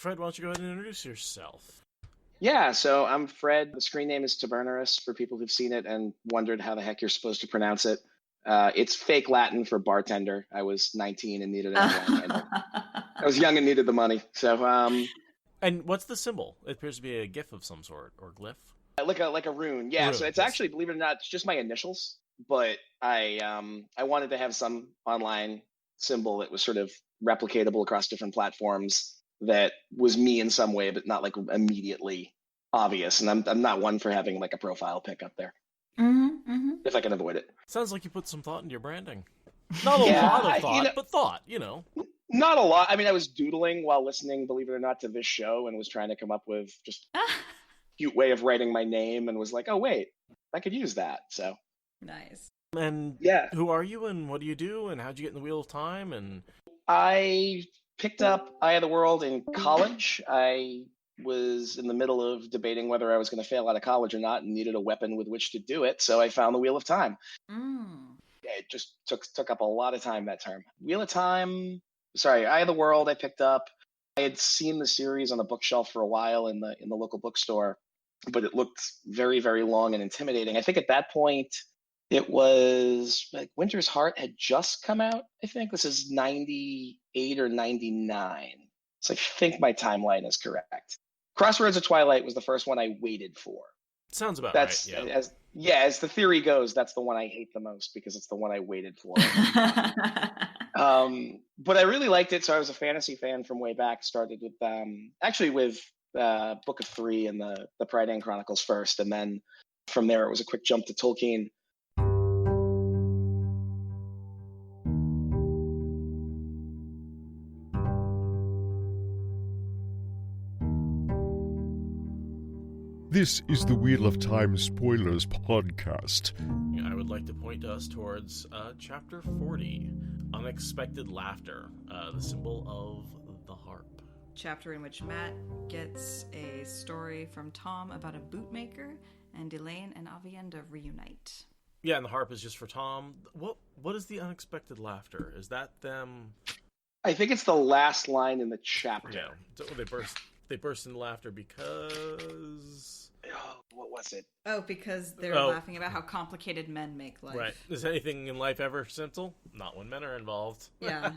Fred, why don't you go ahead and introduce yourself? Yeah, so I'm Fred. The screen name is Tabernerus for people who've seen it and wondered how the heck you're supposed to pronounce it. It's fake Latin for bartender. I was 19 and needed a handle. I was young and needed the money. So, And what's the symbol? It appears to be a GIF of some sort, or glyph. like a rune. Yeah, so it's actually, believe it or not, it's just my initials. But I wanted to have some online symbol that was sort of replicatable across different platforms that was me in some way, but not like immediately obvious. And I'm not one for having like a profile pic up there. If I can avoid it. Sounds like you put some thought into your branding. Not a lot of thought, but thought, Not a lot. I mean, I was doodling while listening, believe it or not, to this show and was trying to come up with just a cute way of writing my name and was like, oh, wait, I could use that. So nice. And who are you and what do you do and how'd you get in the Wheel of Time? And I picked up Eye of the World in college. I was in the middle of debating whether I was going to fail out of college or not and needed a weapon with which to do it. So I found the Wheel of Time. It just took up a lot of time, that term. Wheel of Time, Eye of the World I picked up. I had seen the series on the bookshelf for a while in the local bookstore, but it looked very, very long and intimidating. I think at that point, it was like Winter's Heart had just come out. I think this is 98 or 99. So I think my timeline is correct. Crossroads of Twilight was the first one I waited for. Sounds about right. Yeah. As the theory goes, that's the one I hate the most because it's the one I waited for. But I really liked it. So I was a fantasy fan from way back. Started with Book of Three and the Pride Chronicles first, and then from there it was a quick jump to Tolkien. This is the Wheel of Time Spoilers podcast. I would like to point us towards Chapter 40, Unexpected Laughter, the symbol of the harp. Chapter in which Matt gets a story from Tom about a bootmaker, and Elaine and Avienda reunite. Yeah, and the harp is just for Tom. What is the unexpected laughter? Is that them? I think it's the last line in the chapter. Yeah, so they burst into laughter because... Oh, what was it? Oh, because they're laughing about how complicated men make life. Right. Is anything in life ever simple? Not when men are involved. Yeah.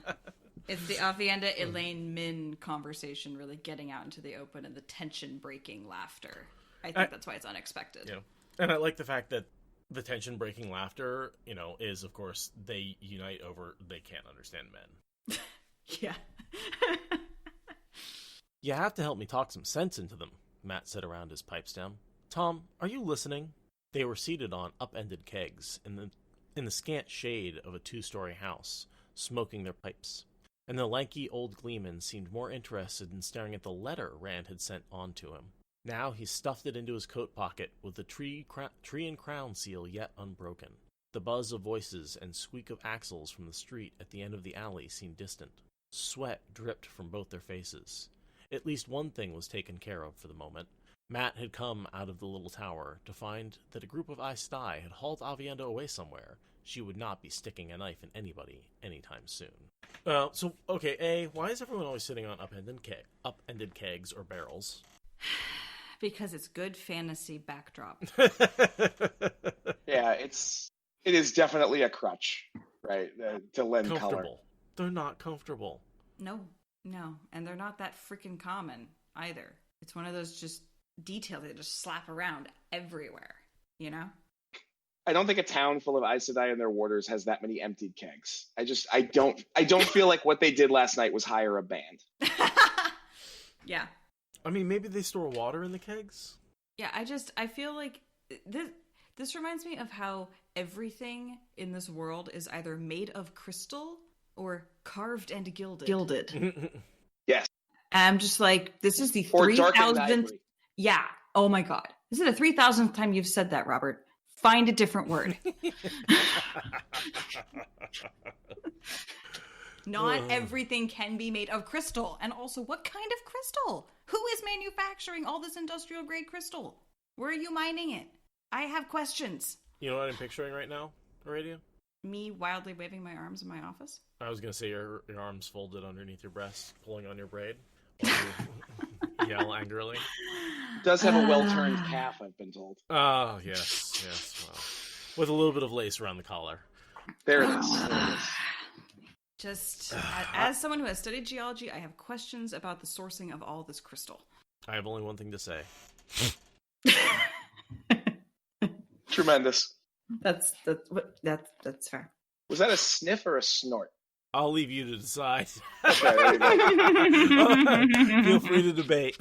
It's the Avienda, Elaine, Min conversation really getting out into the open and the tension-breaking laughter. I think that's why it's unexpected. Yeah. And I like the fact that the tension-breaking laughter, is, of course, they unite over they can't understand men. Yeah. You have to help me talk some sense into them, Matt said around his pipe stem. Tom, are you listening? They were seated on upended kegs in the scant shade of a two-story house, smoking their pipes. And the lanky old gleeman seemed more interested in staring at the letter Rand had sent on to him. Now he stuffed it into his coat pocket with the tree and crown seal yet unbroken. The buzz of voices and squeak of axles from the street at the end of the alley seemed distant. Sweat dripped from both their faces. At least one thing was taken care of for the moment. Matt had come out of the little tower to find that a group of Aes Sedai had hauled Avienda away somewhere. She would not be sticking a knife in anybody anytime soon. Why is everyone always sitting on upended kegs or barrels? Because it's good fantasy backdrop. Yeah, it is definitely a crutch, right? To lend color. They're not comfortable. No, and they're not that freaking common either. It's one of those just details that just slap around everywhere, I don't think a town full of Aes Sedai and their warders has that many emptied kegs. I don't feel like what they did last night was hire a band. Yeah. I mean, maybe they store water in the kegs? Yeah, I feel like this reminds me of how everything in this world is either made of crystal or carved and gilded. Yes. And I'm just like, this is the 3,000th. Yeah. Oh my God. This is the 3,000th time you've said that, Robert. Find a different word. Not everything can be made of crystal. And also, what kind of crystal? Who is manufacturing all this industrial grade crystal? Where are you mining it? I have questions. You know what I'm picturing right now, Aradia? Me wildly waving my arms in my office? I was going to say your arms folded underneath your breast, pulling on your braid. yell angrily. Does have a well-turned calf, I've been told. Oh, yes. Well, with a little bit of lace around the collar. There it is. Just as someone who has studied geology, I have questions about the sourcing of all this crystal. I have only one thing to say. Tremendous. That's fair. Was that a sniff or a snort? I'll leave you to decide. Okay, there you go. Feel free to debate.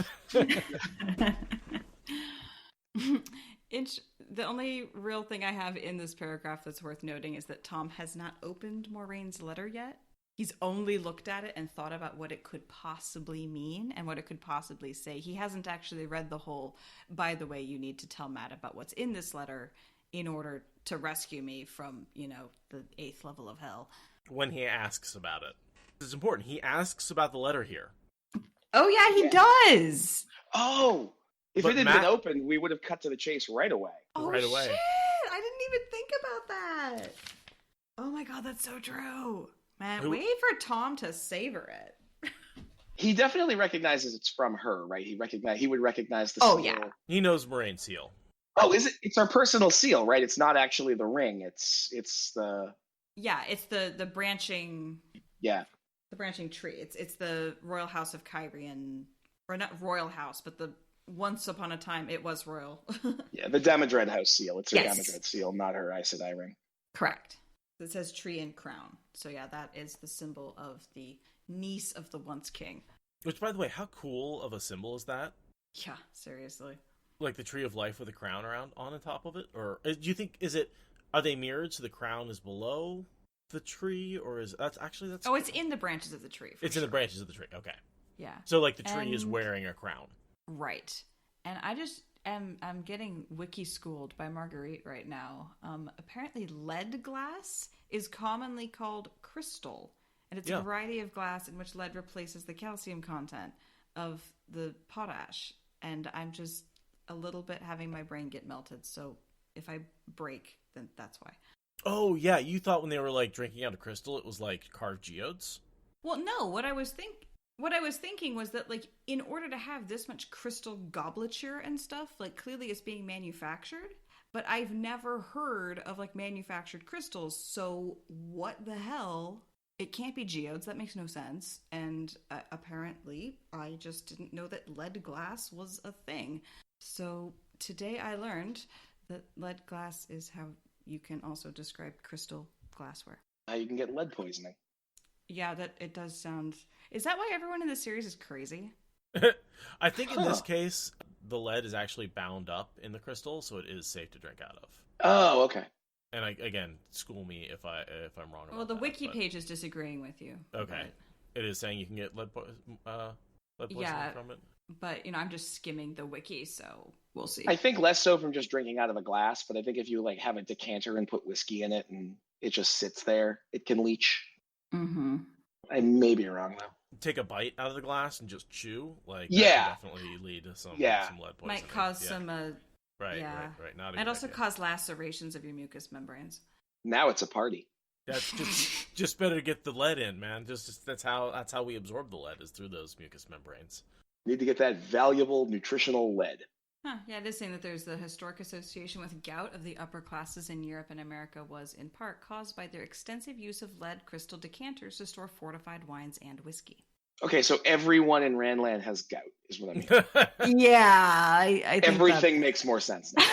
The only real thing I have in this paragraph that's worth noting is that Tom has not opened Moraine's letter yet. He's only looked at it and thought about what it could possibly mean and what it could possibly say. He hasn't actually read the whole, by the way, you need to tell Matt about what's in this letter in order to rescue me from, the 8th level of hell. When he asks about it. It's important. He asks about the letter here. Oh, yeah, he does. Oh, if But it had Matt- been open, we would have cut to the chase right away. Oh, Right away. shit. I didn't even think about that. Oh, my God, that's so true. Man, wait for Tom to savor it. He definitely recognizes it's from her, right? He would recognize the Oh, seal. yeah. He knows Moraine's seal. Oh, is it? It's our personal seal, right? It's not actually the ring. It's the Yeah, it's the branching... yeah. The branching tree. It's the Royal House of Kyrian, or not Royal House, but the once upon a time it was royal. Yeah, the Damodred house seal. It's her Yes. Damodred seal, not her Aes Sedai ring. Correct. It says tree and crown. So yeah, that is the symbol of the niece of the once king. Which, by the way, how cool of a symbol is that? Yeah, seriously. Like the tree of life with a crown around on the top of it? Or do you think, are they mirrored so the crown is below the tree? Or is that's Oh, it's in the branches of the tree. It's in the branches of the tree, okay. Yeah. So like the tree is wearing a crown. Right. And I'm getting wiki schooled by Marguerite right now. Apparently lead glass is commonly called crystal, and it's a variety of glass in which lead replaces the calcium content of the potash. And I'm just a little bit having my brain get melted, so if I break, then that's why. Oh, yeah, you thought when they were like drinking out of crystal it was like carved geodes? Well, no, what I was thinking was that, like, in order to have this much crystal gobleture and stuff, like, clearly it's being manufactured, but I've never heard of, like, manufactured crystals, so what the hell? It can't be geodes, that makes no sense, and apparently I just didn't know that lead glass was a thing. So today I learned that lead glass is how you can also describe crystal glassware. How you can get lead poisoning. Yeah, that it does sound... Is that why everyone in this series is crazy? I think in this case, the lead is actually bound up in the crystal, so it is safe to drink out of. Oh, okay. And again, school me if I'm wrong about Well, the that, wiki page is disagreeing with you. Okay. It is saying you can get lead poisoning from it? But, I'm just skimming the wiki, so we'll see. I think less so from just drinking out of a glass, but I think if you like have a decanter and put whiskey in it and it just sits there, it can leach. Mm-hmm. I may be wrong though. Take a bite out of the glass and just chew, like Yeah. that can definitely lead to some Yeah. lead poisoning. Might cause some... right. Not a Might good also idea. cause lacerations of your mucous membranes. Now it's a party. That's just better to get the lead in, man. Just that's how we absorb the lead is through those mucous membranes. Need to get that valuable nutritional lead. Huh, yeah, it is saying that there's the historic association with gout of the upper classes in Europe and America was in part caused by their extensive use of lead crystal decanters to store fortified wines and whiskey. Okay, so everyone in Randland has gout, is what I mean. Yeah, I think Everything makes more sense now.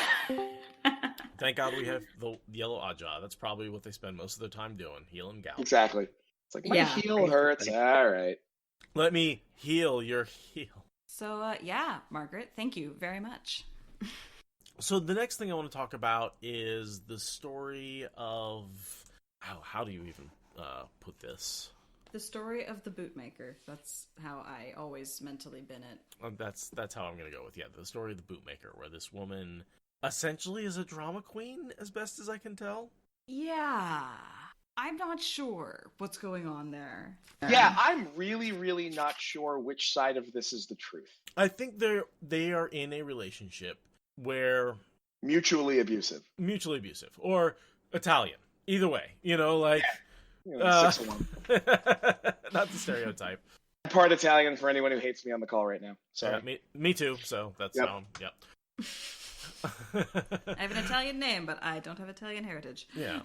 Thank God we have the yellow Ajah. That's probably what they spend most of their time doing, healing gout. Exactly. It's like, my Yeah, heel basically. hurts. All right. Let me heal your heel. So, yeah, Margaret, thank you very much. So the next thing I want to talk about is the story of... How do you even put this? The story of the bootmaker. That's how I always mentally bin it. That's how I'm going to go with, the story of the bootmaker, where this woman essentially is a drama queen, as best as I can tell. Yeah, I'm not sure what's going on there. Yeah, I'm really, really not sure which side of this is the truth. I think they are in a relationship where... Mutually abusive. Mutually abusive. Or Italian. Either way. 6-1. Not the stereotype. part Italian for anyone who hates me on the call right now. Sorry. Yeah, me too. So that's Yep. Yep. I have an Italian name, but I don't have Italian heritage. Yeah.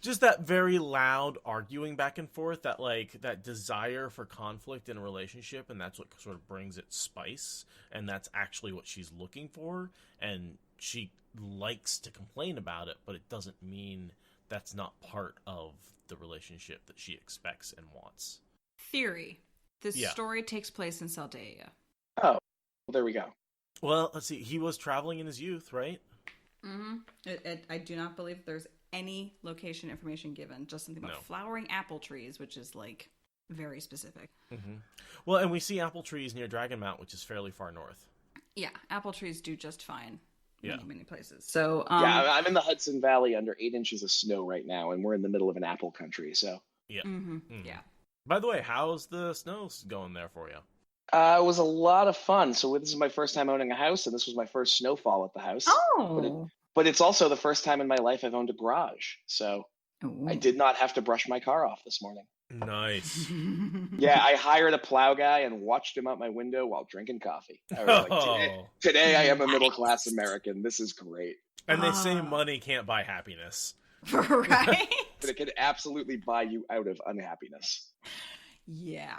Just that very loud arguing back and forth, that desire for conflict in a relationship, and that's what sort of brings it spice, and that's actually what she's looking for, and she likes to complain about it, but it doesn't mean that's not part of the relationship that she expects and wants. Theory. This story takes place in Saldaia. Oh, well, there we go. Well, let's see. He was traveling in his youth, right? Mm-hmm. I do not believe there's any location information given. Just something about flowering apple trees, which is like very specific. Mm-hmm. Well, and we see apple trees near Dragon Mount, which is fairly far north. Yeah, apple trees do just fine. Yeah. Many places. So yeah, I'm in the Hudson Valley under 8 inches of snow right now, and we're in the middle of an apple country. So yeah. Mm-hmm. Yeah. By the way, how's the snow going there for you? It was a lot of fun. So this is my first time owning a house, and this was my first snowfall at the house. Oh. But it's also the first time in my life I've owned a garage. So I did not have to brush my car off this morning. Nice. Yeah, I hired a plow guy and watched him out my window while drinking coffee. I was like, today I am a middle-class American. This is great. And they say money can't buy happiness. Right? But it can absolutely buy you out of unhappiness. Yeah.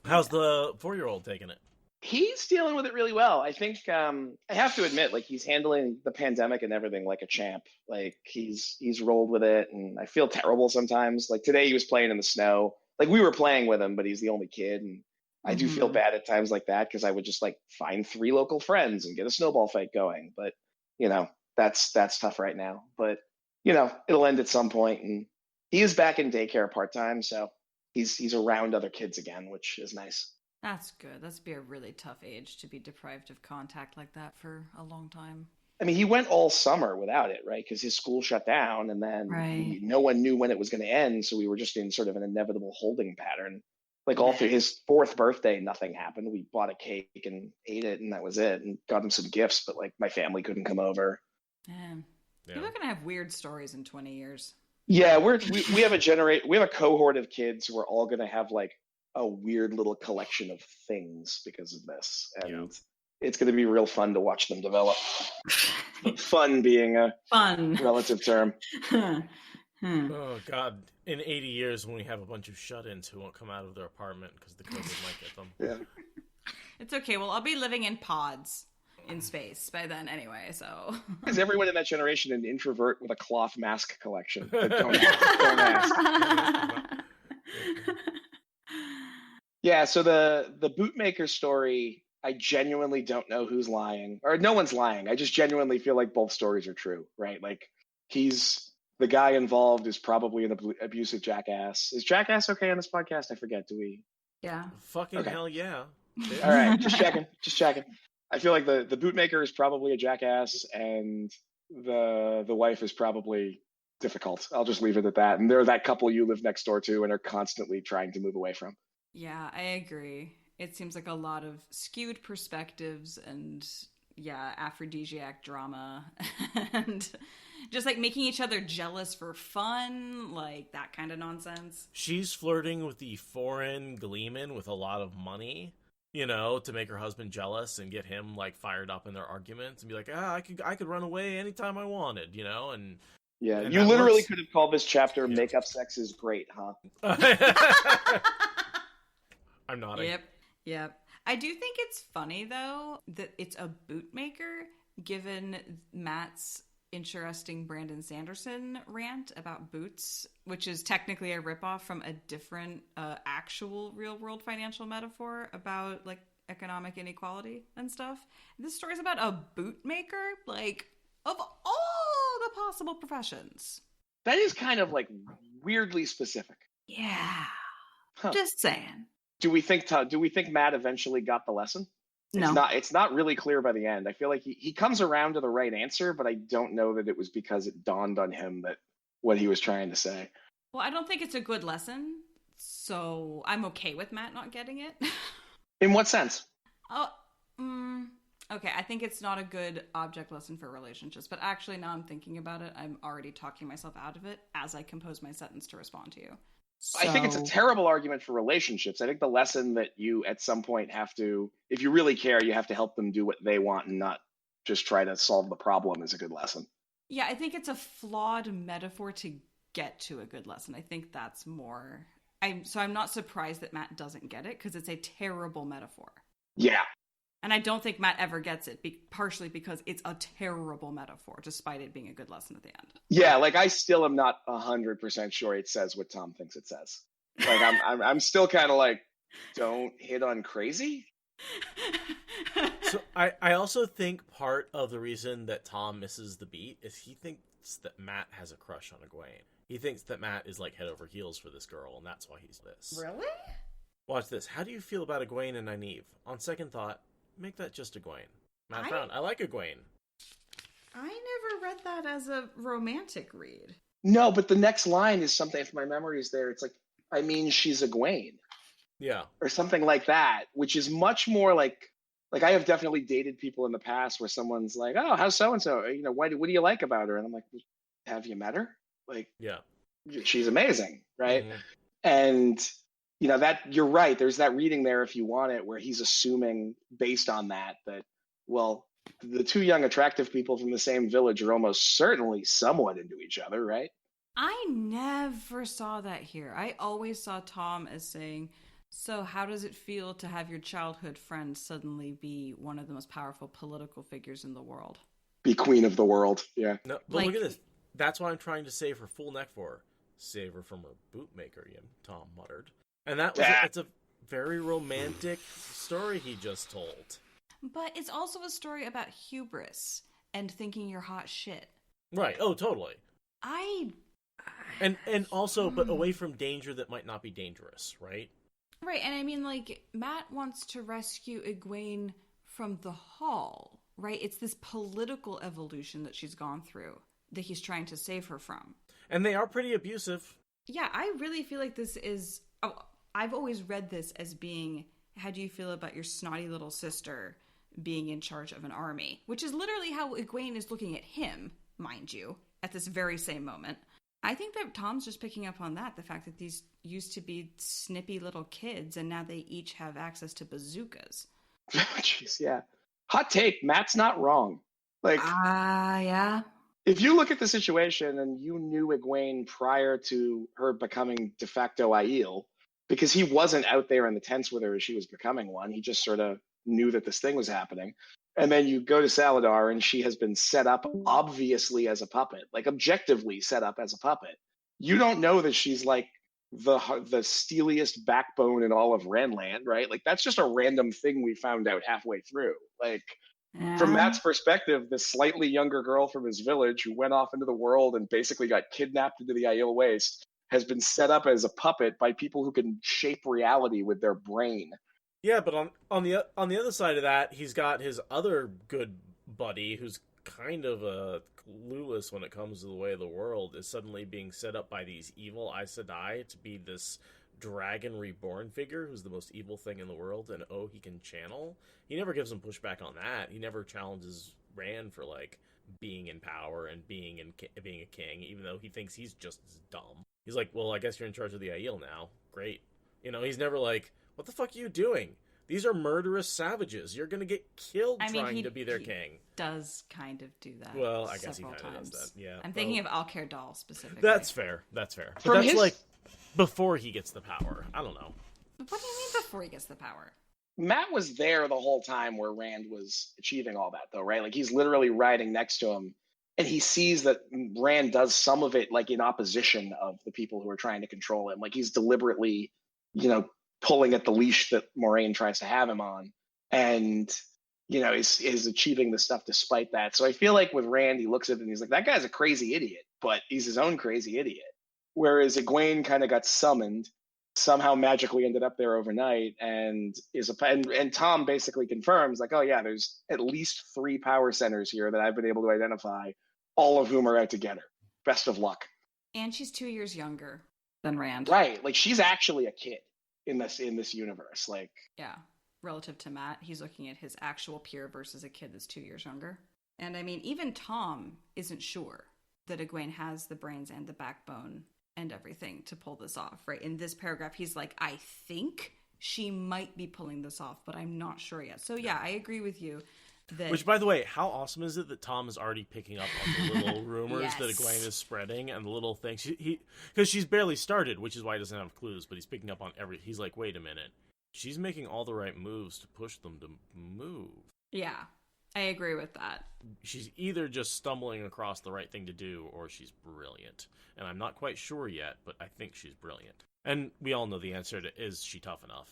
How's the 4-year-old taking it? He's dealing with it really well. I think I have to admit, like, he's handling the pandemic and everything like a champ. Like, he's rolled with it, and I feel terrible sometimes. Like, today he was playing in the snow. Like, we were playing with him, but he's the only kid, and I do feel bad at times like that because I would just like find 3 local friends and get a snowball fight going. But that's tough right now. But it'll end at some point, and he is back in daycare part-time, so he's around other kids again, which is nice. That's good. That's be a really tough age to be deprived of contact like that for a long time. I mean, he went all summer without it, right? Because his school shut down, and then no one knew when it was going to end, so we were just in sort of an inevitable holding pattern. Like, all through his 4th birthday, nothing happened. We bought a cake and ate it, and that was it, and got him some gifts, but like my family couldn't come over. Man. People are going to have weird stories in 20 years. Yeah, we have a cohort of kids who are all going to have like a weird little collection of things because of this, and it's going to be real fun to watch them develop. Fun being a relative term. Oh God! In 80 years, when we have a bunch of shut-ins who won't come out of their apartment because the COVID might get them. Yeah, it's okay. Well, I'll be living in pods in space by then anyway. So is everyone in that generation an introvert with a cloth mask collection? Don't ask. Yeah, so the bootmaker story, I genuinely don't know who's lying, or no one's lying. I just genuinely feel like both stories are true, right? Like, the guy involved is probably an abusive jackass. Is jackass okay on this podcast? I forget. Do we? Yeah. Fucking hell yeah. All right, just checking. I feel like the bootmaker is probably a jackass, and the wife is probably difficult. I'll just leave it at that. And they're that couple you live next door to and are constantly trying to move away from. Yeah, I agree. It seems like a lot of skewed perspectives and, aphrodisiac drama and just like making each other jealous for fun, like that kind of nonsense. She's flirting with the foreign gleeman with a lot of money, to make her husband jealous and get him like fired up in their arguments and be like, I could run away anytime I wanted, and yeah, you literally could have called this chapter "Makeup Sex is Great," huh? I'm nodding. Yep. I do think it's funny, though, that it's a bootmaker, given Matt's interesting Brandon Sanderson rant about boots, which is technically a ripoff from a different actual real-world financial metaphor about, like, economic inequality and stuff. This story's about a bootmaker, like, of all the possible professions. That is kind of, like, weirdly specific. Yeah. Huh. Just saying. Do we think Matt eventually got the lesson? No. It's not really clear by the end. I feel like he comes around to the right answer, but I don't know that it was because it dawned on him that what he was trying to say. Well, I don't think it's a good lesson, so I'm okay with Matt not getting it. In what sense? Okay, I think it's not a good object lesson for relationships, but actually now I'm thinking about it, I'm already talking myself out of it as I compose my sentence to respond to you. I think it's a So- terrible argument for relationships. I think the lesson that you at some point have to, if you really care, you have to help them do what they want and not just try to solve the problem is a good lesson. Yeah, I think it's a flawed metaphor to get to a good lesson. I think that's more. I'm not surprised that Matt doesn't get it because it's a terrible metaphor. Yeah. And I don't think Matt ever gets it, partially because it's a terrible metaphor, despite it being a good lesson at the end. Yeah, like I still am not 100% sure it says what Tom thinks it says. Like I'm still kind of like, don't hit on crazy. So I also think part of the reason that Tom misses the beat is he thinks that Matt has a crush on Egwene. He thinks that Matt is like head over heels for this girl, and that's why he's this. Really? Watch this. How do you feel about Egwene and Nynaeve? On second thought, make that just Egwene. Matt Brown, I like Egwene. I never read that as a romantic read. No, but the next line is something, if my memory is there, it's like, I mean, she's Egwene. Yeah. Or something like that, which is much more like I have definitely dated people in the past where someone's like, oh, how's so-and-so? You know, what do you like about her? And I'm like, have you met her? Like, yeah, she's amazing, right? Mm-hmm. And, you know, that you're right. There's that reading there, if you want it, where he's assuming based on that, well, the two young, attractive people from the same village are almost certainly somewhat into each other, right? I never saw that here. I always saw Tom as saying, so how does it feel to have your childhood friend suddenly be one of the most powerful political figures in the world? Be queen of the world, yeah. No, but look at this. That's why I'm trying to save her full neck for her. Save her from her bootmaker, Tom muttered. And it's a very romantic story he just told. But it's also a story about hubris and thinking you're hot shit. Right. Oh, totally. And also, but away from danger that might not be dangerous, right? Right, and I mean, like, Matt wants to rescue Egwene from the Hall, right? It's this political evolution that she's gone through that he's trying to save her from. And they are pretty abusive. Yeah, I really feel like this is... Oh, I've always read this as being, how do you feel about your snotty little sister being in charge of an army? Which is literally how Egwene is looking at him, mind you, at this very same moment. I think that Tom's just picking up on that, the fact that these used to be snippy little kids, and now they each have access to bazookas. Jeez, yeah. Hot take, Matt's not wrong. Like, yeah. If you look at the situation and you knew Egwene prior to her becoming de facto Aiel, because he wasn't out there in the tents with her as she was becoming one, he just sort of knew that this thing was happening. And then you go to Saladar and she has been set up obviously as a puppet, like objectively set up as a puppet. You don't know that she's like the steeliest backbone in all of Renland, right? Like that's just a random thing we found out halfway through. Like from Matt's perspective, this slightly younger girl from his village who went off into the world and basically got kidnapped into the Aiel Waste has been set up as a puppet by people who can shape reality with their brain. Yeah, but on the other side of that, he's got his other good buddy who's kind of clueless when it comes to the way of the world, is suddenly being set up by these evil Aes Sedai to be this dragon reborn figure who's the most evil thing in the world, and he can channel. He never gives him pushback on that. He never challenges Rand for like being in power and being a king, even though he thinks he's just as dumb. He's like, well, I guess you're in charge of the Aiel now. Great. He's never like, what the fuck are you doing? These are murderous savages. You're going to get killed trying to be their king. Does kind of do that. Well, I guess he kind of does that. Yeah. I'm thinking of Alcair Dal specifically. That's fair. But that's like before he gets the power. I don't know. What do you mean before he gets the power? Matt was there the whole time where Rand was achieving all that, though, right? Like he's literally riding next to him, and he sees that Rand does some of it like in opposition of the people who are trying to control him. Like he's deliberately, pulling at the leash that Moraine tries to have him on, and is achieving the stuff despite that. So I feel like with Rand, he looks at it and he's like, that guy's a crazy idiot, but he's his own crazy idiot. Whereas Egwene kind of got summoned, somehow magically ended up there overnight, and and Tom basically confirms like, oh yeah, there's at least 3 power centers here that I've been able to identify, all of whom are out to get her. Best of luck. And she's 2 years younger than Rand. Right, like she's actually a kid in this universe. Like, yeah, relative to Matt, he's looking at his actual peer versus a kid that's 2 years younger. And I mean, even Tom isn't sure that Egwene has the brains and the backbone and everything to pull this off, right? In this paragraph, he's like, I think she might be pulling this off, but I'm not sure yet. So yeah, I agree with you. Which, by the way, how awesome is it that Tom is already picking up on the little rumors that Egwene is spreading and the little things? Because she's barely started, which is why he doesn't have clues, but he's picking up on he's like, wait a minute. She's making all the right moves to push them to move. Yeah, I agree with that. She's either just stumbling across the right thing to do, or she's brilliant. And I'm not quite sure yet, but I think she's brilliant. And we all know the answer to, is she tough enough?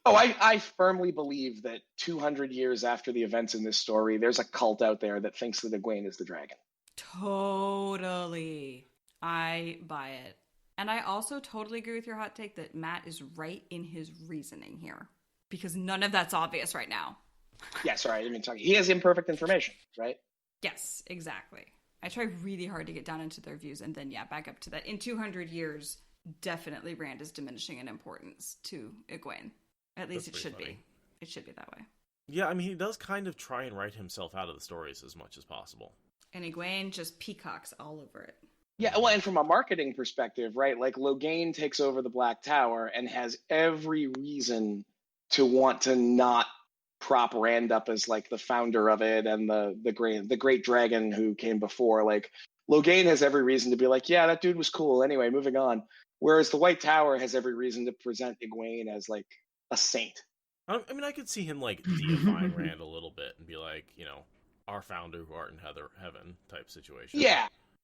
Oh, I firmly believe that 200 years after the events in this story, there's a cult out there that thinks that Egwene is the dragon. Totally. I buy it. And I also totally agree with your hot take that Matt is right in his reasoning here. Because none of that's obvious right now. Yeah, sorry, I didn't mean to talk. He has imperfect information, right? Yes, exactly. I try really hard to get down into their views and then, back up to that. In 200 years, definitely Rand is diminishing in importance to Egwene. At least it should be. It should be that way. Yeah, I mean, he does kind of try and write himself out of the stories as much as possible. And Egwene just peacocks all over it. Yeah, well, and from a marketing perspective, right, like Logain takes over the Black Tower and has every reason to want to not prop Rand up as like the founder of it and the great dragon who came before. Like Logain has every reason to be like, yeah, that dude was cool. Anyway, moving on. Whereas the White Tower has every reason to present Egwene as like a saint. I mean, I could see him like deifying Rand a little bit and be like, our founder who art in heaven type situation.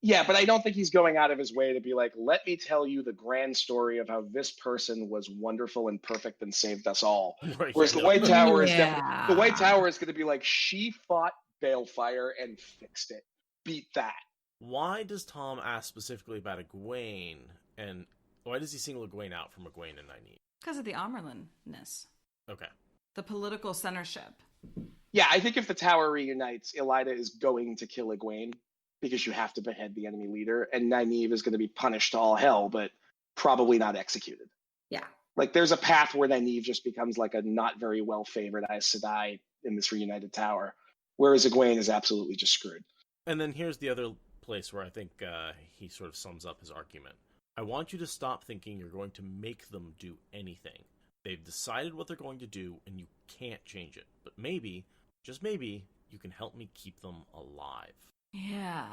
Yeah, but I don't think he's going out of his way to be like, let me tell you the grand story of how this person was wonderful and perfect and saved us all. Right, Whereas the White Tower is the White Tower is going to be like, she fought Balefire and fixed it. Beat that. Why does Tom ask specifically about Egwene, and why does he single Egwene out from Egwene and Nynaeve? Because of the Amerlin-ness. Okay. The political censorship. Yeah, I think if the Tower reunites, Elida is going to kill Egwene because you have to behead the enemy leader, and Nynaeve is going to be punished to all hell, but probably not executed. Yeah. Like, there's a path where Nynaeve just becomes like a not very well-favored Aes Sedai in this reunited tower, whereas Egwene is absolutely just screwed. And then here's the other place where I think he sort of sums up his argument. I want you to stop thinking you're going to make them do anything. They've decided what they're going to do, and you can't change it. But maybe, just maybe, you can help me keep them alive. Yeah.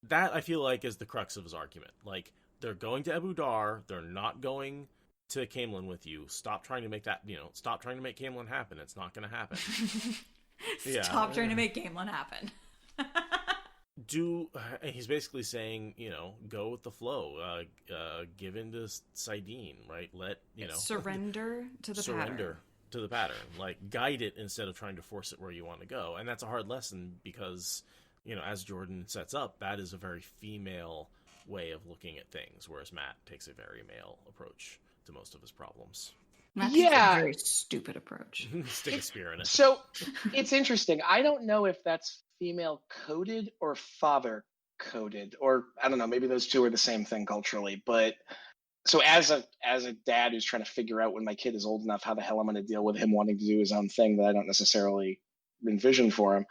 That, I feel like, is the crux of his argument. Like, they're going to Abu Dar, they're not going to Caemlyn with you. Stop trying to make that, stop trying to make Caemlyn happen. It's not going to happen. Stop trying to make Caemlyn happen. He's basically saying, go with the flow, give in to Saidin, right? Surrender to the pattern, like guide it instead of trying to force it where you want to go. And that's a hard lesson because, as Jordan sets up, that is a very female way of looking at things, whereas Matt takes a very male approach to most of his problems. Matt takes a very stupid approach. Stick a spear in it. So it's interesting. I don't know if that's female coded or father coded, or I don't know, maybe those two are the same thing culturally. But so as a dad who's trying to figure out when my kid is old enough how the hell I'm going to deal with him wanting to do his own thing that I don't necessarily envision for him,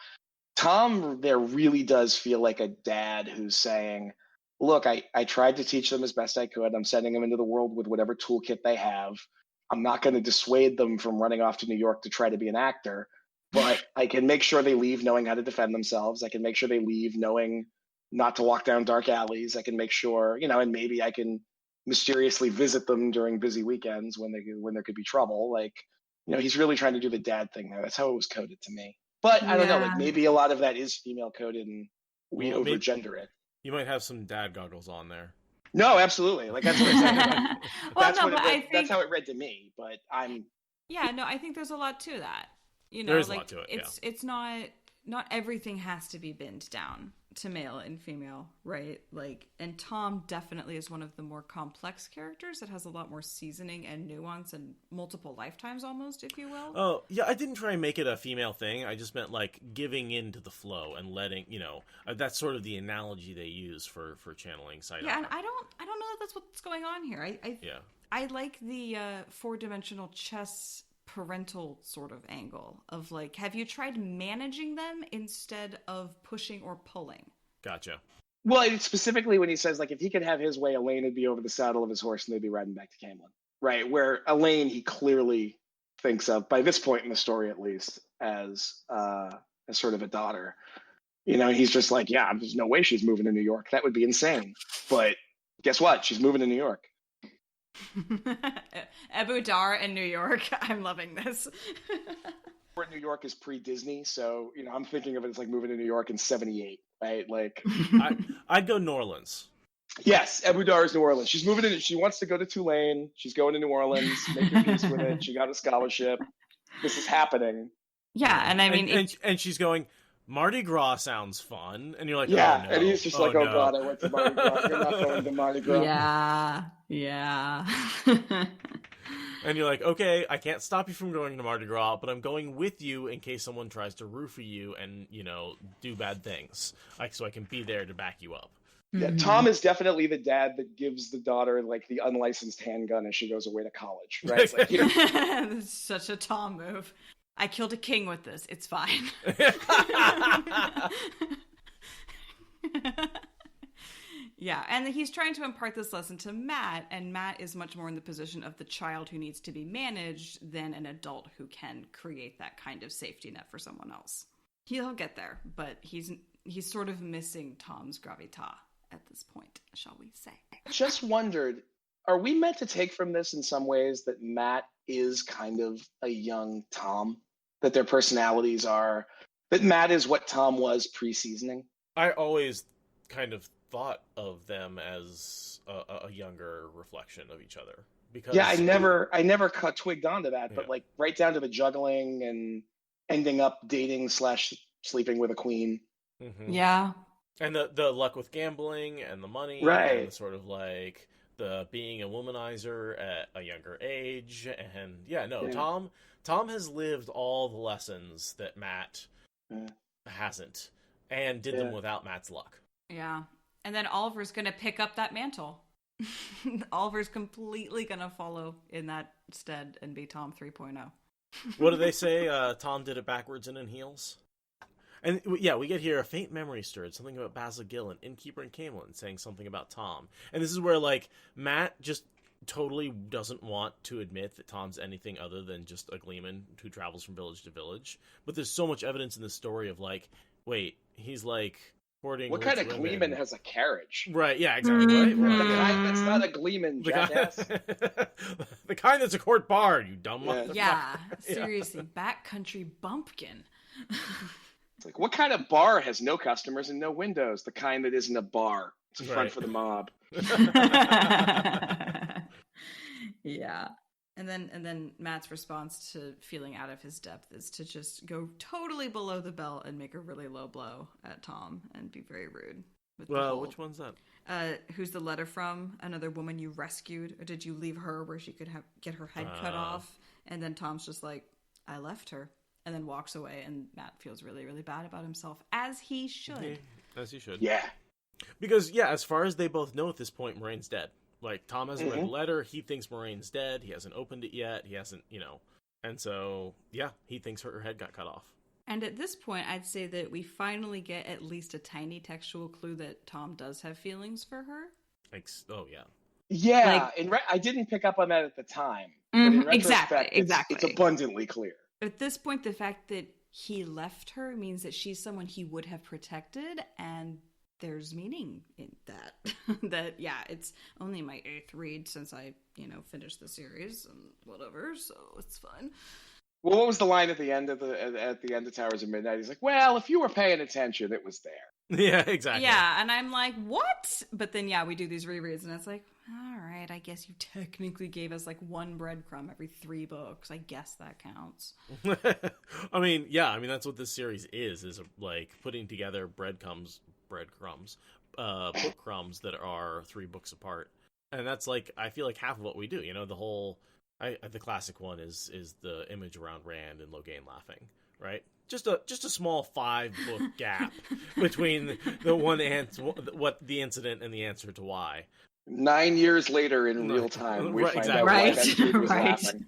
Tom there really does feel like a dad who's saying, look, I tried to teach them as best I could. I'm sending them into the world with whatever toolkit they have. I'm not going to dissuade them from running off to New York to try to be an actor, but I can make sure they leave knowing how to defend themselves. I can make sure they leave knowing not to walk down dark alleys. I can make sure, and maybe I can mysteriously visit them during busy weekends when there could be trouble. Like, he's really trying to do the dad thing there. That's how it was coded to me. But I don't know, like maybe a lot of that is female coded and we overgender it. You might have some dad goggles on there. No, absolutely. Like that's what I said. That's how it read to me. But I'm. Yeah, no, I think there's a lot to that. There's a lot to it. It's not everything has to be binned down to male and female, right? Like, and Tom definitely is one of the more complex characters that has a lot more seasoning and nuance and multiple lifetimes almost, if you will. Oh, yeah, I didn't try and make it a female thing. I just meant like giving into the flow and letting, that's sort of the analogy they use for channeling Saidin. Yeah, and I don't know that that's what's going on here. I like the 4-dimensional chess parental sort of angle of like, have you tried managing them instead of pushing or pulling? Gotcha. Well, it's specifically when he says, like, if he could have his way, Elaine would be over the saddle of his horse and they'd be riding back to Camelot. Right? Where Elaine, he clearly thinks of, by this point in the story at least, as sort of a daughter. You know, he's just like, yeah, there's no way she's moving to New York. That would be insane. But guess what? She's moving to New York. Abu Dar in New York. I'm loving this. New York is pre-Disney, so, you know, I'm thinking of it as like moving to New York in 78, right? Like, I'd go New Orleans. Yes, Abu Dar is New Orleans. She's moving in. She wants to go to Tulane. She's going to New Orleans. Make your peace with it. She got a scholarship. This is happening. Yeah, and I mean, and she's going, Mardi Gras sounds fun, and you're like, yeah, oh, no. And he's just like, oh God, I went to Mardi Gras. You're not going to Mardi Gras. Yeah. And you're like, okay, I can't stop you from going to Mardi Gras, but I'm going with you in case someone tries to roofie you and, you know, do bad things, like, so I can be there to back you up. Yeah, Tom is definitely the dad that gives the daughter like the unlicensed handgun as she goes away to college, right? It's like, you know, That's such a Tom move. I killed a king with this. It's fine. Yeah, and he's trying to impart this lesson to Matt, and Matt is much more in the position of the child who needs to be managed than an adult who can create that kind of safety net for someone else. He'll get there, but he's sort of missing Tom's gravitas at this point, shall we say. Just wondered, are we meant to take from this in some ways that Matt is kind of a young Tom? That their personalities are, that Matt is what Tom was pre-seasoning? I always kind of thought of them as a younger reflection of each other. Because yeah, I never twigged onto that, but like right down to the juggling and ending up dating / sleeping with a queen. Mm-hmm. Yeah. And the luck with gambling and the money, right? And sort of like the being a womanizer at a younger age, and Tom has lived all the lessons that Matt hasn't, and did them without Matt's luck. Yeah, and then Oliver's gonna pick up that mantle. Oliver's completely gonna follow in that stead and be Tom 3.0. What do they say? Tom did it backwards and in heels. And yeah, we get here, a faint memory stirred, something about Basil Gill, innkeeper in Camelot, saying something about Tom. And this is where, like, Matt just totally doesn't want to admit that Tom's anything other than just a gleeman who travels from village to village. But there's so much evidence in this story of, like, wait, he's, like, courting what kind of gleeman has a carriage? Right, yeah, exactly. Mm-hmm. Right. The kind that's not a gleeman, jackass. The kind that's a court bard, you dumb motherfucker. Yeah, seriously, backcountry bumpkin. It's like, what kind of bar has no customers and no windows? The kind that isn't a bar. It's a front for the mob. Yeah. And then Matt's response to feeling out of his depth is to just go totally below the belt and make a really low blow at Tom and be very rude. Well, which one's that? Who's the letter from? Another woman you rescued? Or did you leave her where she could get her head cut off? And then Tom's just like, I left her. And then walks away, and Matt feels really, really bad about himself, as he should. As he should. Yeah. Because, yeah, as far as they both know at this point, Moraine's dead. Like, Tom hasn't read the letter, he thinks Moraine's dead, he hasn't opened it yet, he hasn't, you know. And so, yeah, he thinks her head got cut off. And at this point, I'd say that we finally get at least a tiny textual clue that Tom does have feelings for her. Like, oh, yeah. Yeah, I didn't pick up on that at the time. Mm-hmm, exactly. It's abundantly clear. At this point, the fact that he left her means that she's someone he would have protected, and there's meaning in that. That, yeah, it's only my 8th read since I, finished the series and whatever, so it's fine. Well, what was the line at the end of Towers of Midnight? He's like, well, if you were paying attention, it was there. Yeah, exactly. Yeah, and I'm like, what? But then, yeah, we do these rereads, and it's like, all right, I guess you technically gave us like one breadcrumb every 3 books. I guess that counts. I mean, that's what this series is like putting together breadcrumbs, book crumbs that are 3 books apart. And that's like, I feel like half of what we do, the whole, the classic one is the image around Rand and Logain laughing, right? Just a small 5-book gap between the what the incident and the answer to why. 9 years later, in real time, we find out why that dude was laughing.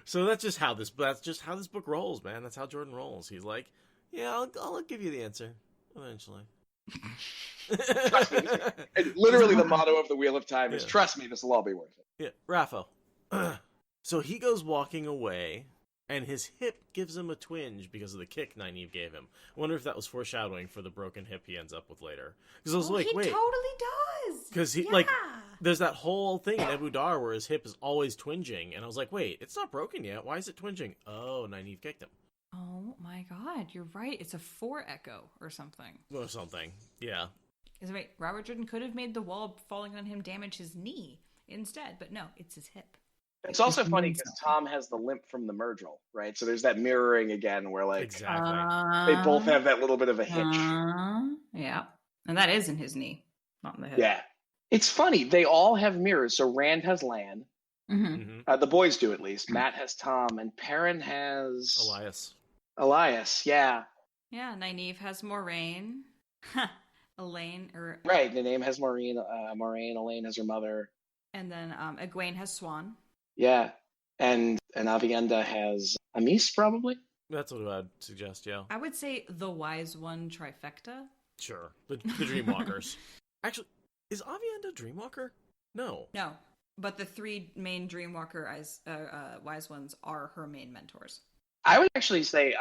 So that's just how this book rolls, man. That's how Jordan rolls. He's like, yeah, I'll give you the answer eventually. Trust me. And literally the motto of the Wheel of Time is, trust me, this will all be worth it. Yeah, Rafa. So he goes walking away, and his hip gives him a twinge because of the kick Nynaeve gave him. I wonder if that was foreshadowing for the broken hip he ends up with later. Because I was like, he wait. totally does! Because he, there's that whole thing in Ebu Dar where his hip is always twinging, and I was like, wait, it's not broken yet. Why is it twinging? Oh, Nynaeve kicked him. Oh my god, you're right. It's a 4 echo or something. Or something, yeah. Is right. Robert Jordan could have made the wall falling on him damage his knee instead, but no, it's his hip. It's also funny because Tom has the limp from the Myrtle, right? So there's that mirroring again where, like, exactly. they both have that little bit of a hitch. Yeah. And that is in his knee, not in the hip. Yeah. It's funny. They all have mirrors. So Rand has Lan. The boys do, at least. Matt has Tom, and Perrin has... Elias, yeah. Yeah, Nynaeve has Moraine. Elaine, or... Right, Nynaeve has Moraine, Elaine has her mother. And then Egwene has Swan. Yeah, and Avienda has Amis, probably? That's what I'd suggest, yeah. I would say the wise one trifecta. Sure, the Dreamwalkers. Actually, is Avienda Dreamwalker? No. No, but the 3 main Dreamwalker wise ones are her main mentors. I would actually say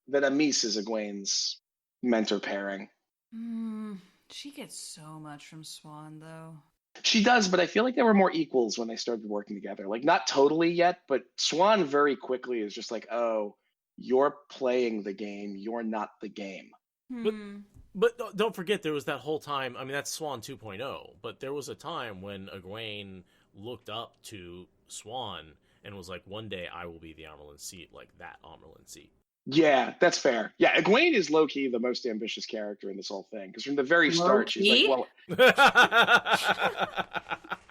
that Amis is Egwene's mentor pairing. She gets so much from Swan, though. She does, but I feel like they were more equals when they started working together. Like, not totally yet, but Swan very quickly is just like, oh, you're playing the game, you're not the game. But don't forget, there was that whole time, I mean, that's Swan 2.0, but there was a time when Egwene looked up to Swan and was like, one day I will be the Amerlin seat, like that Amerlin seat. Yeah, that's fair. Yeah, Egwene is low-key the most ambitious character in this whole thing, because from the very start, she's like, well...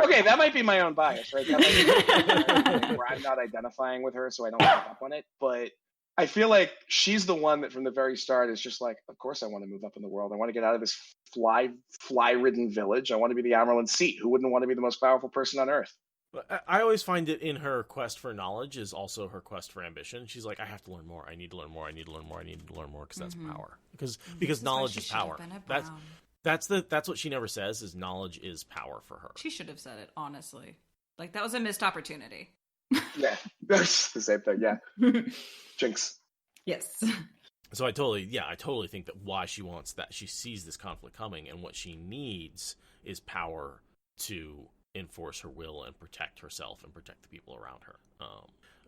Okay, that might be my own bias, right? That might be where I'm not identifying with her, so I don't pick up on it, but I feel like she's the one that from the very start is just like, of course I want to move up in the world. I want to get out of this fly-ridden village. I want to be the Amerlin seat. Who wouldn't want to be the most powerful person on Earth? I always find it in her quest for knowledge is also her quest for ambition. She's like, I have to learn more. I need to learn more. I need to learn more. I need to learn more because that's power. Because knowledge is power. That's what she never says is knowledge is power for her. She should have said it, honestly. Like, that was a missed opportunity. Yeah, that's the same thing. Yeah. Jinx. Yes. So I totally think that why she wants that, she sees this conflict coming, and what she needs is power to enforce her will and protect herself and protect the people around her.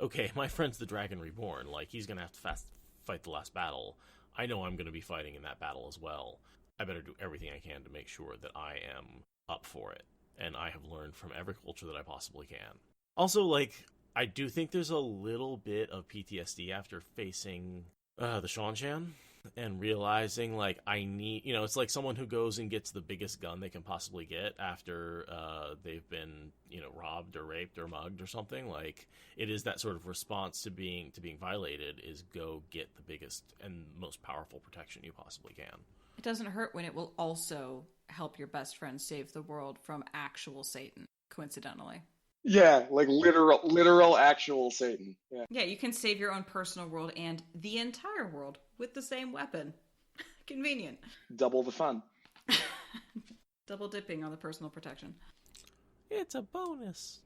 Okay, my friend's the Dragon Reborn. Like, he's gonna have to fight the last battle. I know I'm gonna be fighting in that battle as well. I better do everything I can to make sure that I am up for it. And I have learned from every culture that I possibly can. Also, like, I do think there's a little bit of PTSD after facing the Shanshan and realizing, like, I need, it's like someone who goes and gets the biggest gun they can possibly get after they've been, robbed or raped or mugged or something. Like, it is that sort of response to being violated is go get the biggest and most powerful protection you possibly can. It doesn't hurt when it will also help your best friend save the world from actual Satan, coincidentally. Yeah, like literal actual Satan. Yeah, you can save your own personal world and the entire world with the same weapon. Convenient. Double the fun. Double dipping on the personal protection. It's a bonus.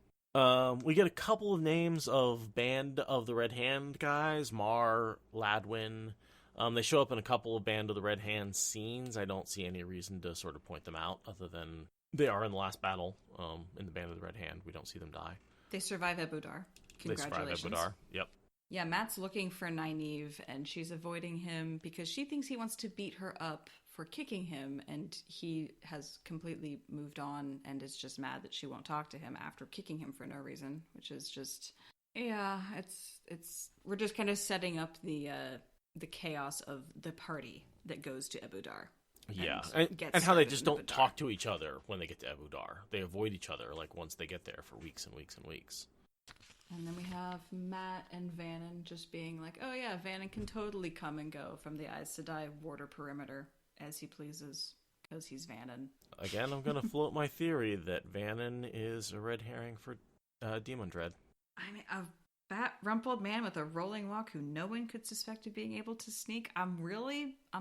We get a couple of names of Band of the Red Hand guys, Mar, Ladwin. They show up in a couple of Band of the Red Hand scenes. I don't see any reason to sort of point them out other than they are in the last battle in the Band of the Red Hand. We don't see them die. They survive Ebu Dar. Congratulations. They survive Ebu Dar, yep. Yeah, Matt's looking for Nynaeve, and she's avoiding him because she thinks he wants to beat her up for kicking him, and he has completely moved on and is just mad that she won't talk to him after kicking him for no reason, which is just... Yeah, it's we're just kind of setting up the chaos of the party that goes to Ebu Dar. Yeah, and how they just don't talk to each other when they get to Ebu Dar. They avoid each other, like, once they get there for weeks and weeks and weeks. And then we have Matt and Vannon just being like, oh yeah, Vannon can totally come and go from the Aes Sedai border perimeter as he pleases, because he's Vannon. Again, I'm going to float my theory that Vannon is a red herring for Demon Dread. I mean, a fat, rumpled man with a rolling walk who no one could suspect of being able to sneak. I'm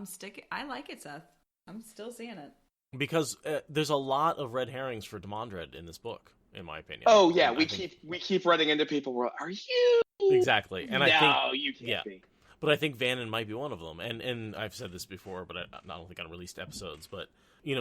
sticking. I like it, Seth. I'm still seeing it. Because there's a lot of red herrings for Demandred in this book, in my opinion. Oh yeah, And we keep running into people where are you? Exactly. And no, I think you can't be. But I think Vannon might be one of them. And I've said this before, but I don't think on released episodes, but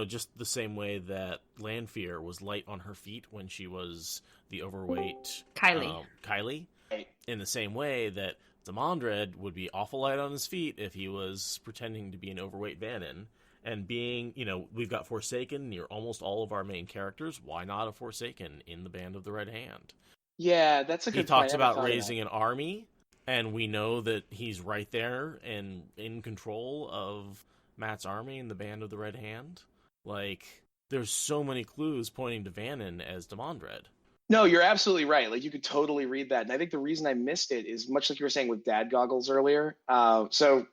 just the same way that Lanfear was light on her feet when she was the overweight Kylie. Right. In the same way that Demandred would be awful light on his feet if he was pretending to be an overweight Vannon. And being, we've got Forsaken near almost all of our main characters. Why not a Forsaken in the Band of the Red Hand? Yeah, that's a good point. He talks about raising an army, and we know that he's right there and in control of Matt's army in the Band of the Red Hand. Like, there's so many clues pointing to Vannon as Demandred. No, you're absolutely right. Like, you could totally read that. And I think the reason I missed it is much like you were saying with dad goggles earlier. So,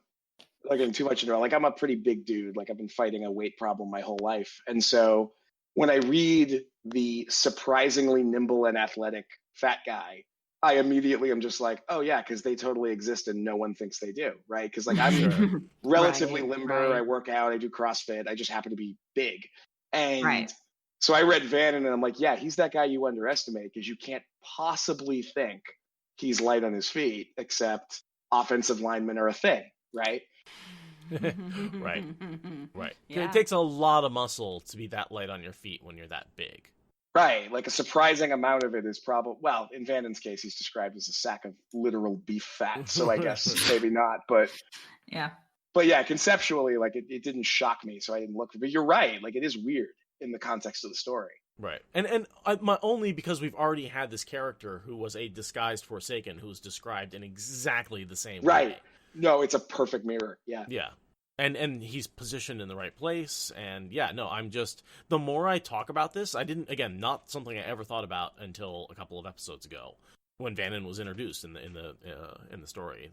like, I'm too much into it. Like, I'm a pretty big dude. Like, I've been fighting a weight problem my whole life. And so when I read the surprisingly nimble and athletic fat guy, I immediately am just like, oh yeah, because they totally exist and no one thinks they do, right? Because like I'm relatively limber, right. I work out, I do CrossFit, I just happen to be big. And so I read Vannon and I'm like, yeah, he's that guy you underestimate because you can't possibly think he's light on his feet, except offensive linemen are a thing, right? Right. Yeah. It takes a lot of muscle to be that light on your feet when you're that big. Right, like a surprising amount of it is probably, well, in Vannon's case, he's described as a sack of literal beef fat, so I guess maybe not, but yeah, conceptually, like it didn't shock me, so I didn't look. But you're right, like it is weird in the context of the story. Right, and my only because we've already had this character who was a disguised Forsaken who was described in exactly the same way. No, it's a perfect mirror. Yeah. And he's positioned in the right place, and I'm just, the more I talk about this, not something I ever thought about until a couple of episodes ago when Vannon was introduced in the story.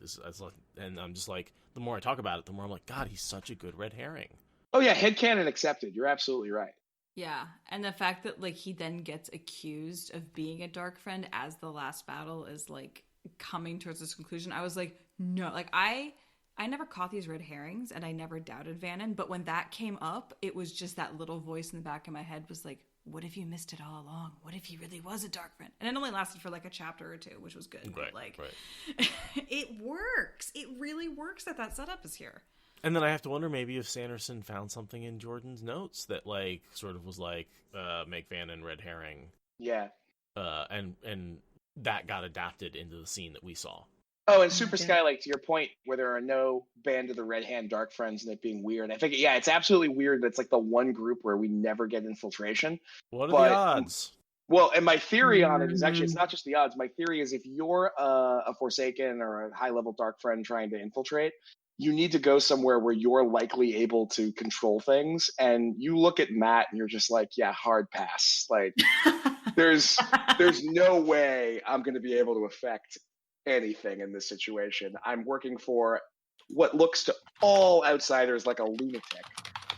And I'm just like, the more I talk about it, the more I'm like, God, he's such a good red herring. Oh yeah, headcanon accepted. You're absolutely right. Yeah, and the fact that like he then gets accused of being a dark friend as the last battle is like coming towards this conclusion, I was like, no, like I never caught these red herrings and I never doubted Vannon, but when that came up, it was just that little voice in the back of my head was like, what if you missed it all along? What if he really was a dark friend? And it only lasted for like a chapter or two, which was good. Right, but like, right. It works. It really works that setup is here. And then I have to wonder maybe if Sanderson found something in Jordan's notes that like sort of was like, make Vannon red herring. Yeah. And that got adapted into the scene that we saw. Oh, and Super Sky, like to your point, where there are no Band of the Red Hand Dark Friends and it being weird. I think, it's absolutely weird that it's like the one group where we never get infiltration. What are the odds? Well, and my theory on it is actually, it's not just the odds. My theory is if you're a Forsaken or a high-level Dark Friend trying to infiltrate, you need to go somewhere where you're likely able to control things. And you look at Matt and you're just like, yeah, hard pass. Like, there's no way I'm going to be able to affect anything in this situation. I'm working for what looks to all outsiders like a lunatic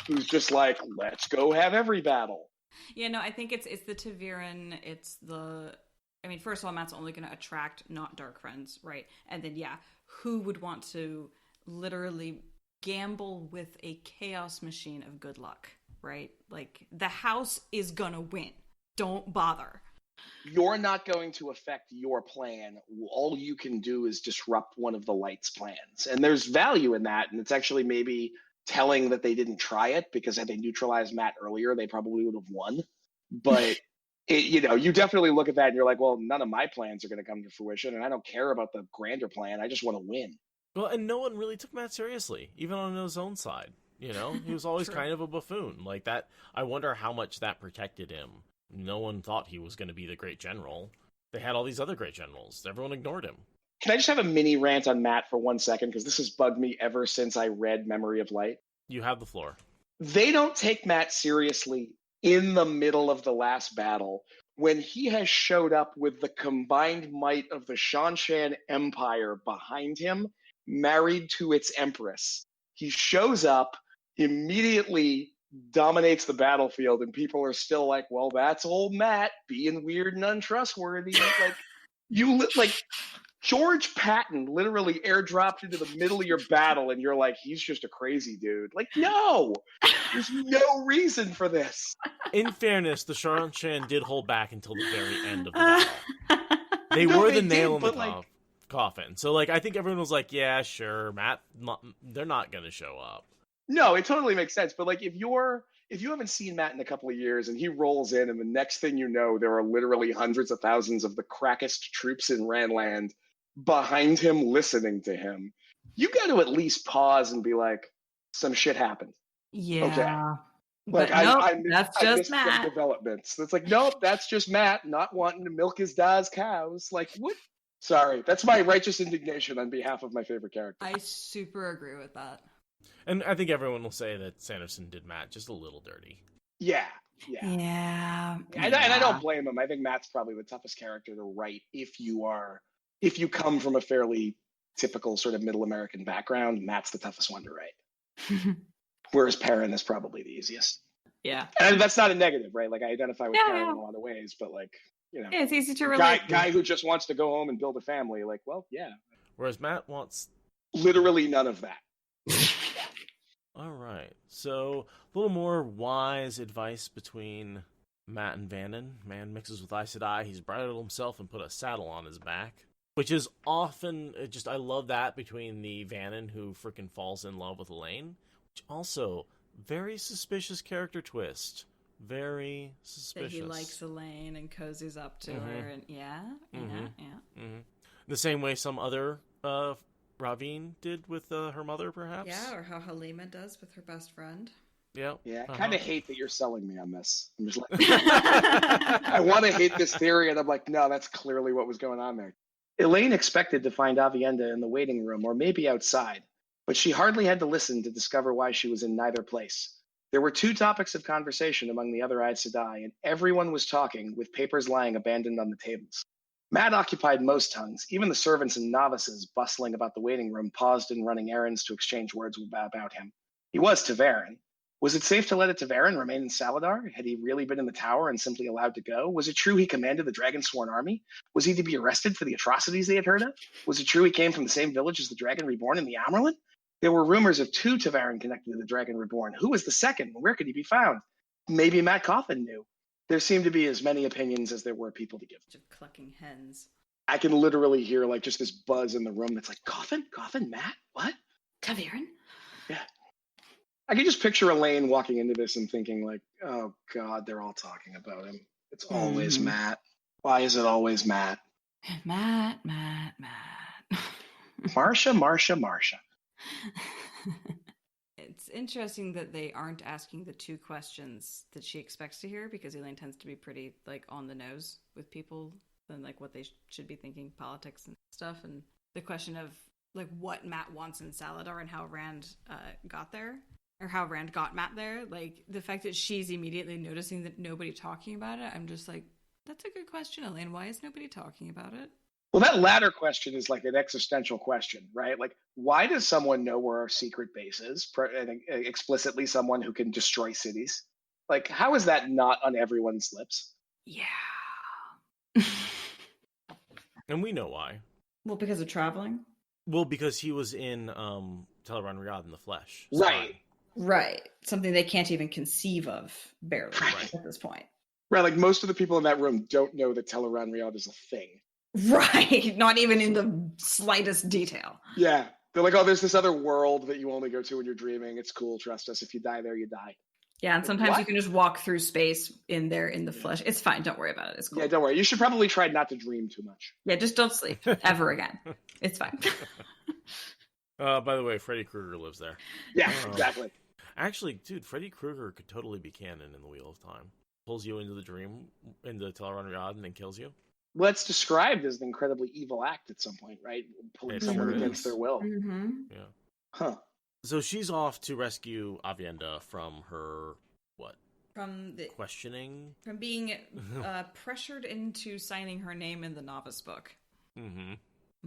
who's just like, let's go have every battle. Yeah, no, I think it's the Taviran, first of all, Matt's only going to attract not dark friends, right? And then, who would want to literally gamble with a chaos machine of good luck, right? Like, the house is going to win. Don't bother. You're not going to affect your plan. All you can do is disrupt one of the Light's plans. And there's value in that. And it's actually maybe telling that they didn't try it, because had they neutralized Matt earlier, they probably would have won. But, you definitely look at that and you're like, well, none of my plans are going to come to fruition. And I don't care about the grander plan. I just want to win. Well, and no one really took Matt seriously, even on his own side. He was always kind of a buffoon. Like that. I wonder how much that protected him. No one thought he was going to be the great general. They had all these other great generals. Everyone ignored him. Can I just have a mini rant on Matt for 1 second? Because this has bugged me ever since I read Memory of Light. You have the floor. They don't take Matt seriously in the middle of the last battle when he has showed up with the combined might of the Shanshan Empire behind him, married to its empress. He shows up, immediately dominates the battlefield, and people are still like, well, that's old Matt being weird and untrustworthy. George Patton literally airdropped into the middle of your battle, and you're like, he's just a crazy dude. Like, no, there's no reason for this. In fairness, the Shanshan did hold back until the very end of the battle. They No, were they the nail did, in the coffin. So, like, I think everyone was like, yeah, sure, Matt, they're not going to show up. No, it totally makes sense. But like, if you haven't seen Matt in a couple of years and he rolls in, and the next thing you know, there are literally hundreds of thousands of the crackest troops in Ranland behind him listening to him, you got to at least pause and be like, some shit happened. Yeah. Okay. But Like, nope, that's just missed some Matt. developments. It's like, nope, that's just Matt not wanting to milk his dad's cows. Like, what? Sorry, that's my righteous indignation on behalf of my favorite character. I super agree with that. And I think everyone will say that Sanderson did Matt just a little dirty. Yeah. Yeah. And I don't blame him. I think Matt's probably the toughest character to write if you come from a fairly typical sort of middle American background. Matt's the toughest one to write. Whereas Perrin is probably the easiest. Yeah. And that's not a negative, right? Like, I identify with Perrin in a lot of ways, but like, you know, yeah, it's easy to relate. Guy who just wants to go home and build a family, like, well, yeah. Whereas Matt wants literally none of that. All right. So, a little more wise advice between Matt and Vannon. Man mixes with Aes Sedai. He's bridled himself and put a saddle on his back. Which is often, I love that between the Vannon who freaking falls in love with Elaine. Which also, very suspicious character twist. Very suspicious. That he likes Elaine and cozies up to her. And yeah. The same way some other Ravine did with her mother, perhaps? Yeah, or how Halima does with her best friend. Yeah. Yeah, I kind of hate that you're selling me on this. I'm just like, I want to hate this theory, and I'm like, no, that's clearly what was going on there. Elaine expected to find Avienda in the waiting room or maybe outside, but she hardly had to listen to discover why she was in neither place. There were two topics of conversation among the other Aes Sedai, and everyone was talking with papers lying abandoned on the tables. Matt occupied most tongues. Even the servants and novices bustling about the waiting room paused in running errands to exchange words about him. He was Ta'Veren. Was it safe to let a Ta'Veren remain in Saladar? Had he really been in the tower and simply allowed to go? Was it true he commanded the Dragonsworn army? Was he to be arrested for the atrocities they had heard of? Was it true he came from the same village as the Dragon Reborn in the Amerlin? There were rumors of two Ta'Veren connected to the Dragon Reborn. Who was the second? Where could he be found? Maybe Matt Coffin knew. There seemed to be as many opinions as there were people to give. Just clucking hens. I can literally hear like just this buzz in the room that's like, Coffin? Matt? What? Ta'Veren? Yeah. I can just picture Elaine walking into this and thinking like, oh God, they're all talking about him. It's always Matt. Why is it always Matt? Matt. Marsha. It's interesting that they aren't asking the two questions that she expects to hear, because Elaine tends to be pretty like on the nose with people and like what they should be thinking, politics and stuff. And the question of like what Matt wants in Saladar and how Rand got there, or how Rand got Matt there. Like the fact that she's immediately noticing that nobody talking about it. I'm just like, that's a good question, Elaine. Why is nobody talking about it? Well, that latter question is like an existential question, right? Like, why does someone know where our secret base is? Explicitly someone who can destroy cities. Like, how is that not on everyone's lips? Yeah. And we know why. Well, because of traveling? Well, because he was in Teleron Riyadh in the flesh. Right. Something they can't even conceive of, barely, at this point. Right, like most of the people in that room don't know that Teleron Riyadh is a thing. Right, not even in the slightest detail. Yeah, they're like, oh, there's this other world that you only go to when you're dreaming. It's cool, trust us. If you die there, you die. Yeah, and sometimes you can just walk through space in the flesh. It's fine, don't worry about it. It's cool. Yeah, don't worry. You should probably try not to dream too much. Yeah, just don't sleep ever again. It's fine. By the way, Freddy Krueger lives there. Yeah, exactly. Actually, dude, Freddy Krueger could totally be canon in the Wheel of Time. Pulls you into the dream, into Teleron Riyadh, and then kills you. Well, that's described as an incredibly evil act at some point, right? Pulling someone against their will. Mm-hmm. Yeah. Huh. So she's off to rescue Avienda from her, what? From the questioning? From being pressured into signing her name in the novice book. Mm-hmm.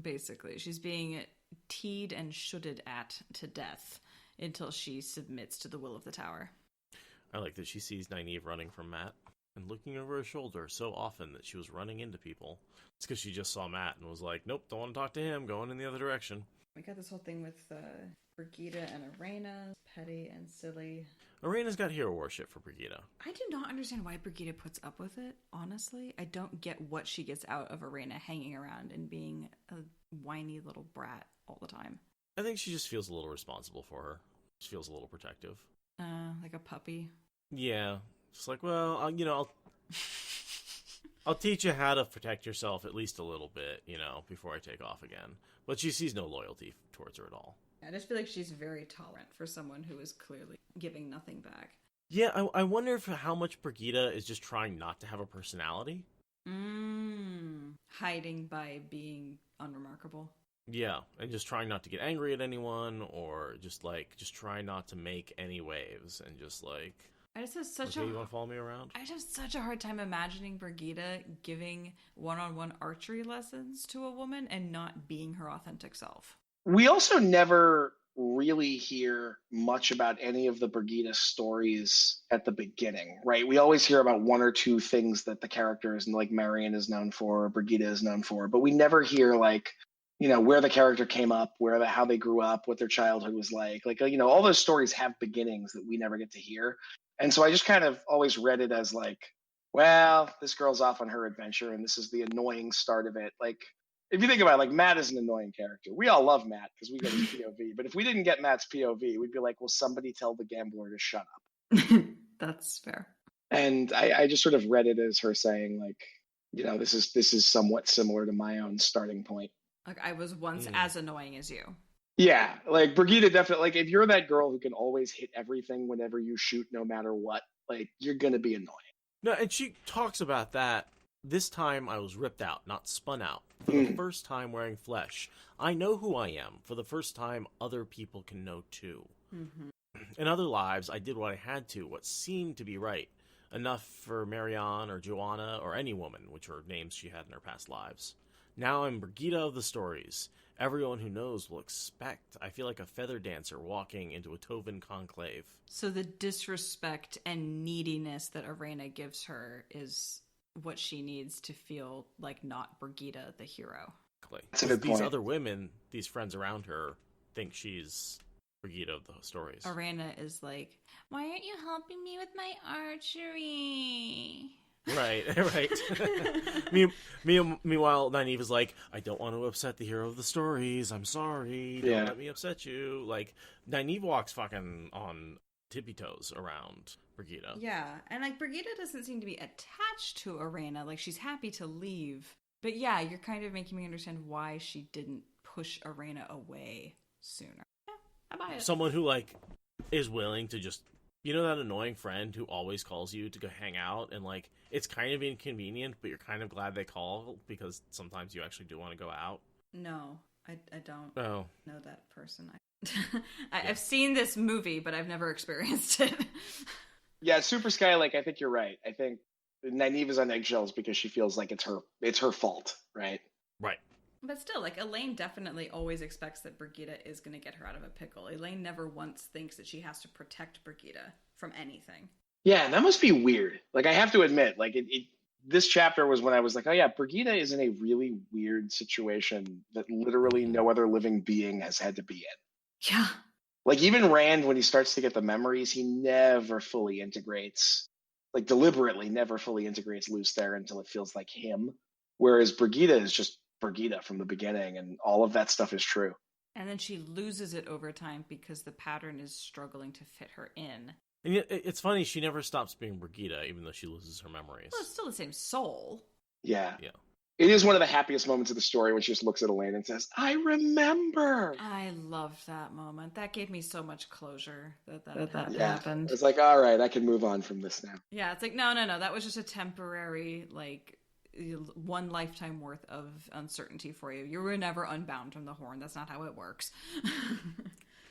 Basically. She's being teed and shoulded at to death until she submits to the will of the tower. I like that she sees Nynaeve running from Matt. and looking over her shoulder so often that she was running into people. It's because she just saw Matt and was like, nope, don't want to talk to him, going in the other direction. We got this whole thing with Brigida and Arena, petty and silly. Arena's got hero worship for Brigida. I do not understand why Brigida puts up with it, honestly. I don't get what she gets out of Arena hanging around and being a whiny little brat all the time. I think she just feels a little responsible for her. She feels a little protective. Like a puppy. Yeah. Just like, well, I'll teach you how to protect yourself at least a little bit, before I take off again. But she sees no loyalty towards her at all. I just feel like she's very tolerant for someone who is clearly giving nothing back. Yeah, I wonder how much Brigida is just trying not to have a personality. Hiding by being unremarkable. Yeah, and just trying not to get angry at anyone, or just trying not to make any waves, and just like... I just have such you want to follow me around? I just have such a hard time imagining Brigida giving one-on-one archery lessons to a woman and not being her authentic self. We also never really hear much about any of the Brigida stories at the beginning, right? We always hear about one or two things that the characters, like Marion is known for, or Brigida is known for, but we never hear where the character came up, how they grew up, what their childhood was like. All those stories have beginnings that we never get to hear. And so I just kind of always read it as this girl's off on her adventure, and this is the annoying start of it. If you think about it, Matt is an annoying character. We all love Matt because we get his POV. But if we didn't get Matt's POV, we'd be like, will somebody tell the gambler to shut up? That's fair. And I just sort of read it as her saying, this is somewhat similar to my own starting point. I was once as annoying as you. Yeah, Brigida definitely, if you're that girl who can always hit everything whenever you shoot, no matter what, you're going to be annoying. No, and she talks about that. This time I was ripped out, not spun out. For the first time wearing flesh. I know who I am. For the first time, other people can know too. Mm-hmm. In other lives, I did what I had to, what seemed to be right. Enough for Marianne or Joanna or any woman, which were names she had in her past lives. Now I'm Brigida of the stories. Everyone who knows will expect. I feel like a feather dancer walking into a Tovin conclave. So the disrespect and neediness that Arena gives her is what she needs to feel like not Brigida, the hero. That's a good point. These other women, these friends around her, think she's Brigida of the stories. Arena is like, why aren't you helping me with my archery? Right. Meanwhile, Nynaeve is like, I don't want to upset the hero of the stories. I'm sorry. Don't let me upset you. Nynaeve walks fucking on tippy toes around Brigida. Yeah, and Brigida doesn't seem to be attached to Arena. She's happy to leave. But yeah, you're kind of making me understand why she didn't push Arena away sooner. Yeah, I buy it. Someone who is willing to just, that annoying friend who always calls you to go hang out, and it's kind of inconvenient, but you're kind of glad they call because sometimes you actually do want to go out. No, I don't know that person. I've seen this movie, but I've never experienced it. Yeah, Super Sky, I think you're right. I think Nynaeve is on eggshells because she feels like it's her fault, right? Right. But still, Elaine definitely always expects that Brigida is going to get her out of a pickle. Elaine never once thinks that she has to protect Brigida from anything. Yeah, that must be weird. I have to admit, this chapter was when I was like, oh yeah, Brigida is in a really weird situation that literally no other living being has had to be in. Yeah. Even Rand, when he starts to get the memories, he never fully integrates, deliberately never fully integrates Luce there until it feels like him. Whereas Brigida is just Brigida from the beginning, and all of that stuff is true. And then she loses it over time because the pattern is struggling to fit her in. And yet, it's funny, she never stops being Brigida, even though she loses her memories. Well, it's still the same soul. Yeah. It is one of the happiest moments of the story when she just looks at Elaine and says, I remember. I loved that moment. That gave me so much closure that happened. It's all right, I can move on from this now. Yeah, it's no. That was just a temporary, one lifetime worth of uncertainty for you. You were never unbound from the horn. That's not how it works.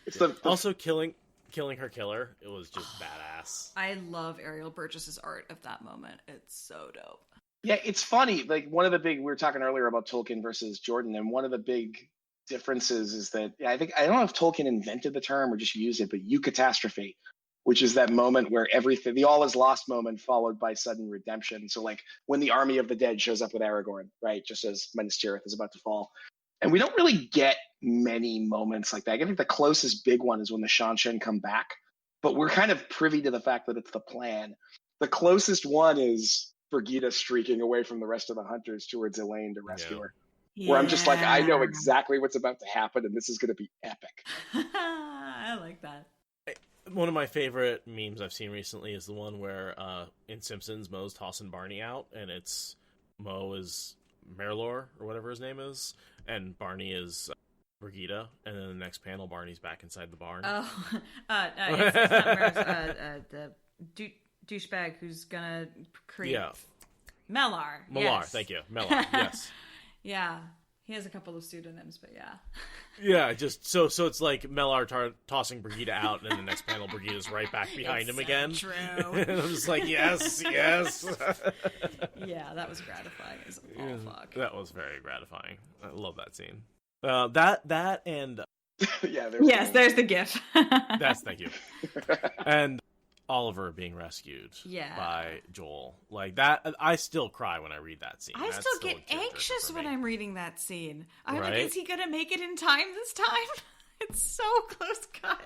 It's also killing her killer. It was just badass. I love Ariel Burgess's art of that moment. It's so dope. Yeah, it's funny. One of the we were talking earlier about Tolkien versus Jordan, and one of the big differences is that I don't know if Tolkien invented the term or just used it, but eucatastrophe, which is that moment where everything, the all is lost moment followed by sudden redemption. So like when the army of the dead shows up with Aragorn, right? Just as Minas Tirith is about to fall. And we don't really get many moments like that. I think the closest big one is when the Seanchan come back, but we're kind of privy to the fact that it's the plan. The closest one is Brigida streaking away from the rest of the hunters towards Elaine to rescue her. Where I'm just like, I know exactly what's about to happen, and this is going to be epic. I like that. One of my favorite memes I've seen recently is the one where in Simpsons, Moe's tossing Barney out, and it's Moe is Merlor, or whatever his name is, and Barney is Brigida, and then the next panel, Barney's back inside the barn. Oh, it's not Mer's, the douchebag who's gonna create... Yeah. Melar, yes. Thank you. Melar, yes. Yeah, he has a couple of pseudonyms, but yeah. Yeah, just so it's like Melar tossing Brigida out, and then the next panel, Brigida's right back behind him again. True. And I'm just like, yes. Yeah, that was gratifying as all fuck. That was very gratifying. I love that scene. That and yeah, there's the GIF. Thank you. And Oliver being rescued by Joel. Like that, I still cry when I read that scene. I still get anxious when I'm reading that scene. I'm like, is he gonna make it in time this time? It's so close cut.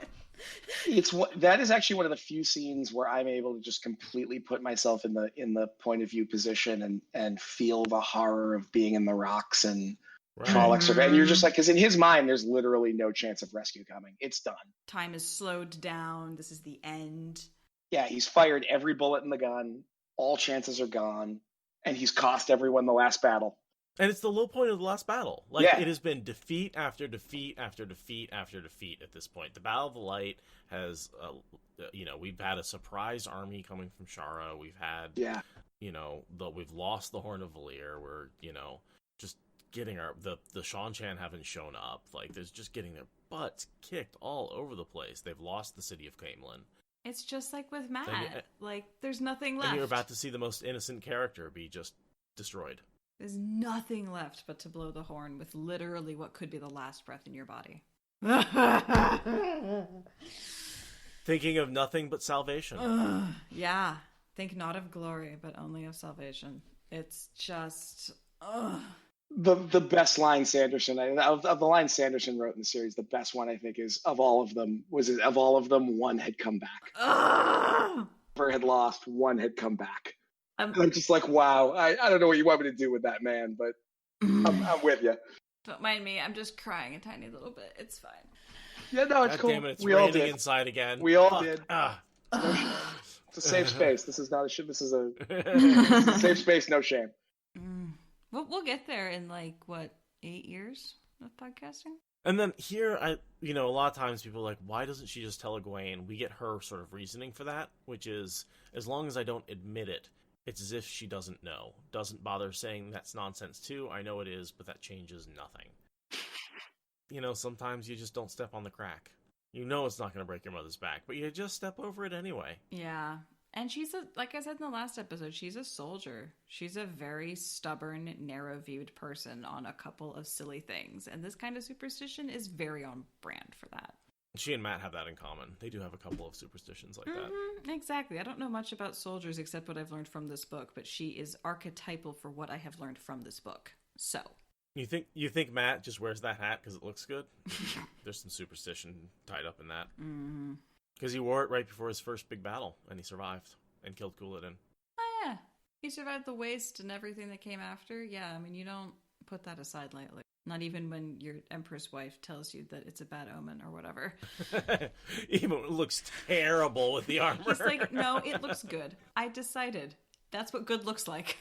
That is actually one of the few scenes where I'm able to just completely put myself in the point of view position and feel the horror of being in the rocks and Frolics. And you're just like, because in his mind, there's literally no chance of rescue coming. It's done. Time is slowed down. This is the end. Yeah, he's fired every bullet in the gun. All chances are gone. And he's cost everyone the last battle. And it's the low point of the last battle. Like, it has been defeat after defeat after defeat after defeat at this point. The Battle of the Light has, we've had a surprise army coming from Shara. We've had, we've lost the Horn of Valir. We're, just getting the Seanchan haven't shown up. Like, there's just getting their butts kicked all over the place. They've lost the city of Camelin. It's just like with Matt. There's nothing left. And you're about to see the most innocent character be just destroyed. There's nothing left but to blow the horn with literally what could be the last breath in your body. Thinking of nothing but salvation. Yeah. Think not of glory, but only of salvation. It's just... The best line Sanderson, of the line Sanderson wrote in the series, the best one I think is of all of them, one had come back. Never had lost, one had come back. I'm just like, wow, I don't know what you want me to do with that, man, but I'm with you. Don't mind me, I'm just crying a tiny little bit. It's fine. Yeah, no, it's cool. Damn it, it's we all raining did. Inside again. We all did. No shame. It's a safe space. This is not a shit. This is a safe space, no shame. We'll get there in 8 years of podcasting? And then here, a lot of times people are like, why doesn't she just tell Egwene? We get her sort of reasoning for that, which is, as long as I don't admit it, it's as if she doesn't know. Doesn't bother saying that's nonsense too. I know it is, but that changes nothing. Sometimes you just don't step on the crack. You know it's not going to break your mother's back, but you just step over it anyway. Yeah. And she's like I said in the last episode, she's a soldier. She's a very stubborn, narrow-viewed person on a couple of silly things. And this kind of superstition is very on brand for that. She and Matt have that in common. They do have a couple of superstitions like that. Exactly. I don't know much about soldiers except what I've learned from this book, but she is archetypal for what I have learned from this book. So... You think Matt just wears that hat because it looks good? There's some superstition tied up in that. Mm-hmm. Because he wore it right before his first big battle, and he survived and killed Cooladin. Oh, yeah. He survived the waste and everything that came after. Yeah, I mean, you don't put that aside lightly. Not even when your Empress wife tells you that it's a bad omen or whatever. Even it looks terrible with the armor. He's like, no, it looks good. I decided. That's what good looks like.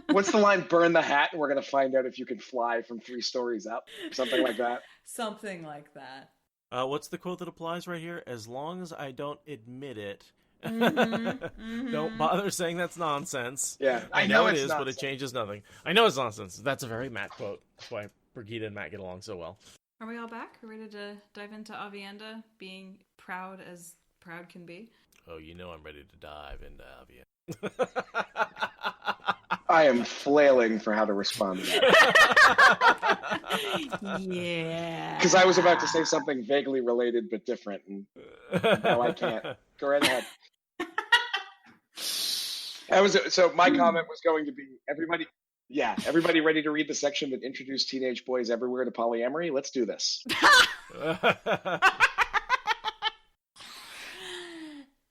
What's the line? Burn the hat, and we're going to find out if you can fly from 3 stories up. Something like that. Something like that. What's the quote that applies right here? As long as I don't admit it, Mm-hmm. don't bother saying that's nonsense. Yeah, I know it is, nonsense. But it changes nothing. I know it's nonsense. That's a very Matt quote. That's why Brigida and Matt get along so well. Are we all back? Are we ready to dive into Avienda being proud as proud can be? Oh, I'm ready to dive into Avienda. I am flailing for how to respond to that. Yeah. Because I was about to say something vaguely related but different, and now I can't. Go right ahead. So my comment was going to be everybody ready to read the section that introduced teenage boys everywhere to polyamory? Let's do this.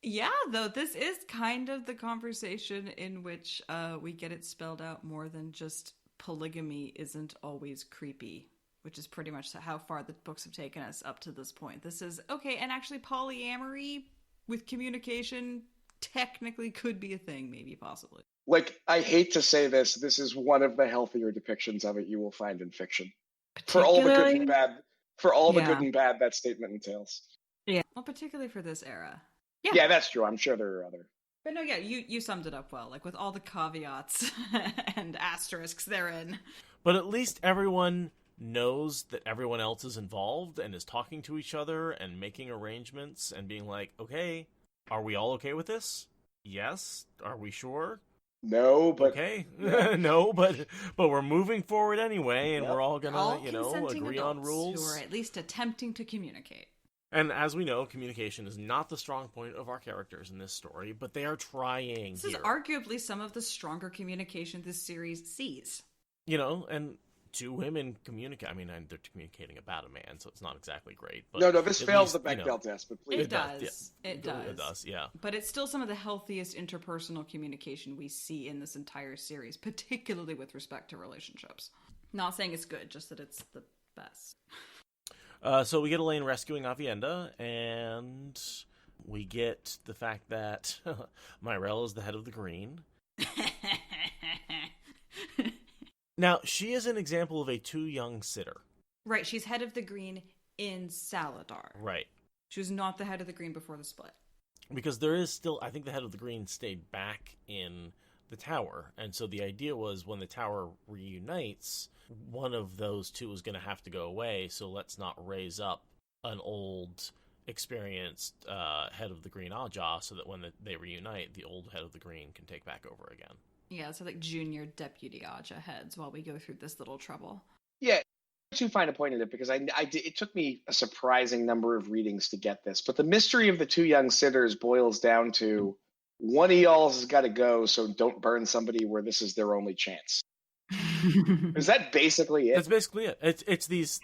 Yeah, though, this is kind of the conversation in which we get it spelled out more than just polygamy isn't always creepy, which is pretty much how far the books have taken us up to this point. This is, okay, and actually polyamory with communication technically could be a thing, maybe, possibly. Like, I hate to say this, this is one of the healthier depictions of it you will find in fiction. For all the good and bad, the good and bad that statement entails. Yeah. Well, particularly for this era. Yeah, that's true. I'm sure there are other. But no, yeah, you summed it up well, like with all the caveats and asterisks therein. But at least everyone knows that everyone else is involved and is talking to each other and making arrangements and being like, okay, are we all okay with this? Yes. Are we sure? No, but okay. No, but we're moving forward anyway, and we're all gonna, all agree on rules. Who are at least attempting to communicate. And as we know, communication is not the strong point of our characters in this story, but they are trying. This is arguably some of the stronger communication this series sees. And two women communicate. I mean, they're communicating about a man, so it's not exactly great. But no, this fails the Bechdel test, but please. It does. It does, yeah. But it's still some of the healthiest interpersonal communication we see in this entire series, particularly with respect to relationships. Not saying it's good, just that it's the best. So we get Elaine rescuing Avienda, and we get the fact that Myrelle is the head of the Green. Now, she is an example of a too young sitter. Right, she's head of the Green in Saladar. Right. She was not the head of the Green before the split. Because there is still, I think the head of the Green stayed back in the tower, and so the idea was when the tower reunites, one of those two is going to have to go away, so let's not raise up an old, experienced head of the Green Aja, so that when they reunite, the old head of the Green can take back over again. Yeah, so like junior deputy Aja heads while we go through this little trouble. Yeah, to find a point in it, because it took me a surprising number of readings to get this, but the mystery of the two young sitters boils down to one of y'all has got to go, so don't burn somebody where this is their only chance. Is that basically it? That's basically it. It's these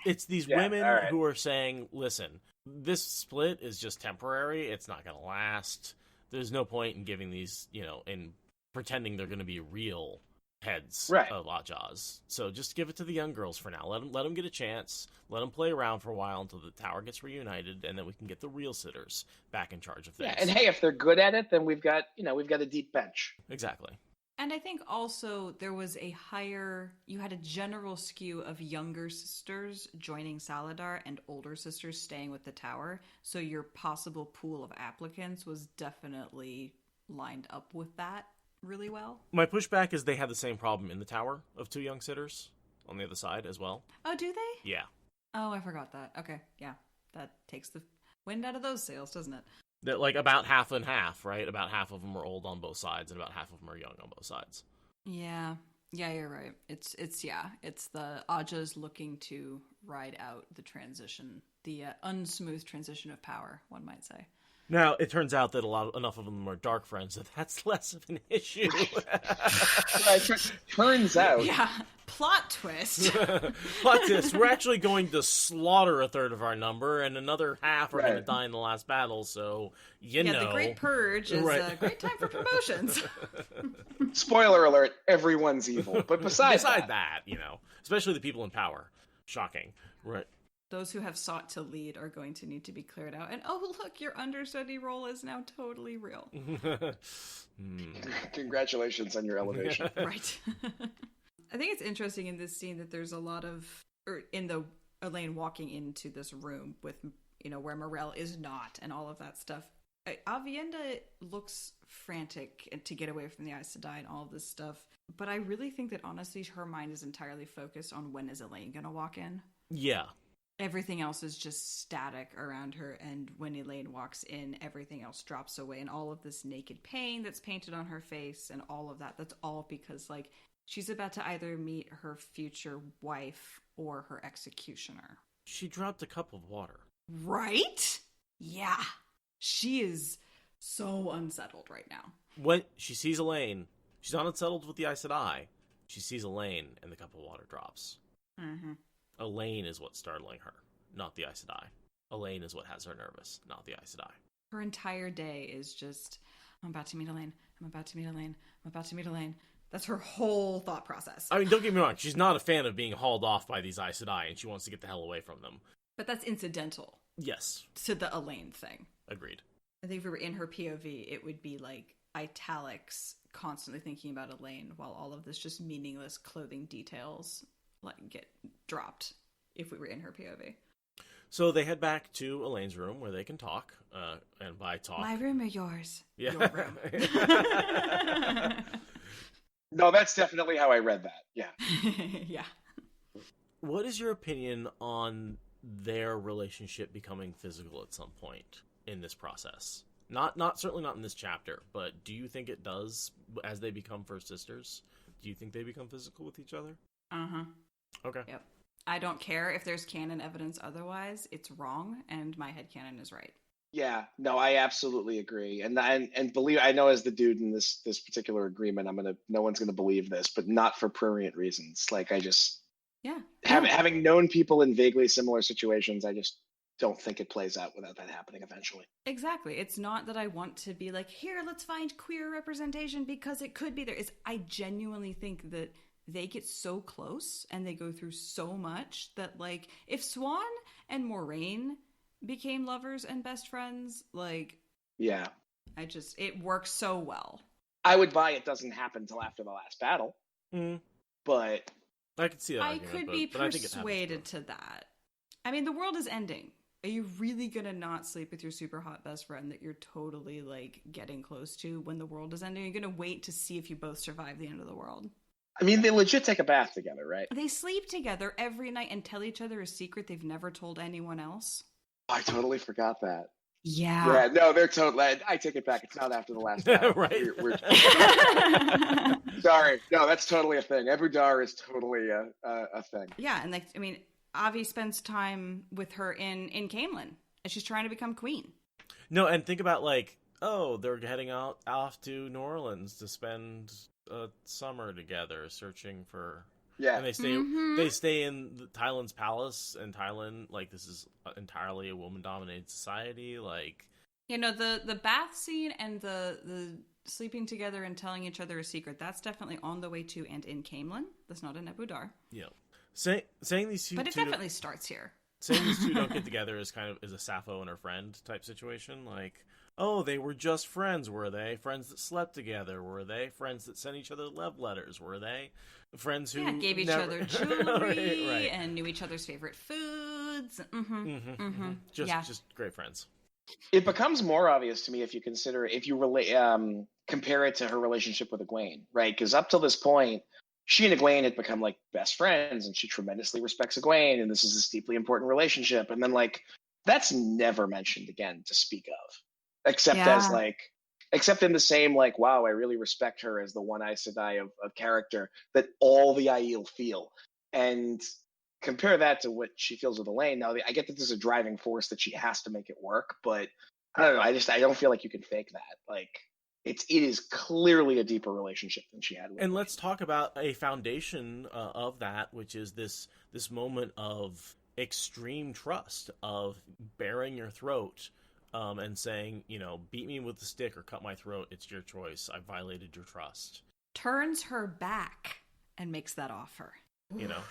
women who are saying, listen, this split is just temporary. It's not going to last. There's no point in giving these, in pretending they're going to be real heads of Ajas. So just give it to the young girls for now. Let them get a chance. Let them play around for a while until the tower gets reunited, and then we can get the real sitters back in charge of things. Yeah, and hey, if they're good at it, then we've got a deep bench. Exactly. And I think also there was you had a general skew of younger sisters joining Saladar and older sisters staying with the tower. So your possible pool of applicants was definitely lined up with that really well. My pushback is they had the same problem in the tower of two young sitters on the other side as well. Oh, do they? Yeah. Oh, I forgot that. Okay, yeah. That takes the wind out of those sails, doesn't it? That like about half and half, right? About half of them are old on both sides, and about half of them are young on both sides. Yeah, you're right. It's the Ajas looking to ride out the transition, the unsmooth transition of power, one might say. Now, it turns out that enough of them are dark friends that that's less of an issue. Turns out. Yeah, plot twist. Plot twist. We're actually going to slaughter a third of our number, and another half are going to die in the last battle, so, the Great Purge is a great time for promotions. Spoiler alert, everyone's evil. But besides that, especially the people in power. Shocking. Right. Those who have sought to lead are going to need to be cleared out. And look, your understudy role is now totally real. Congratulations on your elevation. Right. I think it's interesting in this scene that there's a lot of, in the Elaine walking into this room with, where Myrelle is not and all of that stuff. Avienda looks frantic to get away from the Aes Sedai and all of this stuff. But I really think that honestly her mind is entirely focused on when is Elaine going to walk in. Yeah. Everything else is just static around her, and when Elaine walks in, everything else drops away, and all of this naked pain that's painted on her face and all of that, that's all because, like, she's about to either meet her future wife or her executioner. She dropped a cup of water. Right? Yeah. She is so unsettled right now. When she sees Elaine, she's not unsettled with the Aes Sedai. She sees Elaine, and the cup of water drops. Mm-hmm. Elaine is what's startling her, not the Aes Sedai. Elaine is what has her nervous, not the Aes Sedai. Her entire day is just, I'm about to meet Elaine. I'm about to meet Elaine. I'm about to meet Elaine. That's her whole thought process. I mean, don't get me wrong. She's not a fan of being hauled off by these Aes Sedai, and she wants to get the hell away from them. But that's incidental. Yes. To the Elaine thing. Agreed. I think if we were in her POV, it would be like italics, constantly thinking about Elaine, while all of this just meaningless clothing details like get dropped if we were in her POV. So they head back to Elaine's room where they can talk, and by talk... My room or yours? Yeah. Your room. No, that's definitely how I read that. Yeah. Yeah. What is your opinion on their relationship becoming physical at some point in this process? Certainly not in this chapter, but do you think it does as they become first sisters? Do you think they become physical with each other? Uh-huh. Okay. Yep. I don't care if there's canon evidence otherwise. It's wrong, and my headcanon is right. Yeah, no, I absolutely agree, and believe, I know as the dude in this particular agreement, no one's gonna believe this, but not for prurient reasons. Like having known people in vaguely similar situations, I just don't think it plays out without that happening eventually. Exactly. It's not that I want to be like, here, let's find queer representation because it could be there. I genuinely think that they get so close and they go through so much that, like, if Swan and Moraine became lovers and best friends, like, yeah, it works so well. I would buy it doesn't happen till after the last battle, but I could see that. I could be persuaded to that. I mean, the world is ending. Are you really gonna not sleep with your super hot best friend that you're totally, like, getting close to when the world is ending? You're gonna wait to see if you both survive the end of the world. I mean, they legit take a bath together, right? They sleep together every night and tell each other a secret they've never told anyone else. I totally forgot that. Yeah. Yeah, no, they're totally... I take it back. It's not after the last battle. Right. Sorry. No, that's totally a thing. Ebru Dar is totally a thing. Yeah, and, like, I mean, Avi spends time with her in Camelin, and she's trying to become queen. No, and think about, like, they're heading off to New Orleans to spend a summer together searching for... Yeah. And they stay in Tylan's palace, and Tylan, like, this is entirely a woman-dominated society, like... You know, the bath scene and the sleeping together and telling each other a secret, that's definitely on the way to and in Camelin. That's not in Ebru Dar. Yeah. Saying these two... But it definitely starts here. Saying these two don't get together is a Sappho and her friend type situation, like... Oh, they were just friends, were they? Friends that slept together, were they? Friends that sent each other love letters, were they? Friends who gave each other jewelry right. And knew each other's favorite foods. Just great friends. It becomes more obvious to me if you compare it to her relationship with Egwene, right? Because up till this point, she and Egwene had become, like, best friends, and she tremendously respects Egwene, and this is this deeply important relationship. And then, like, that's never mentioned again to speak of. Except in the same, like, wow, I really respect her as the one Aes Sedai of character that all the Aiel feel. And compare that to what she feels with Elaine. Now, I get that there's a driving force that she has to make it work, but I don't know. I don't feel like you can fake that. Like, it is clearly a deeper relationship than she had with And Elaine. let's talk about a foundation of that, which is this moment of extreme trust, of baring your throat, and saying, you know, beat me with the stick or cut my throat. It's your choice. I violated your trust. Turns her back and makes that offer. You know,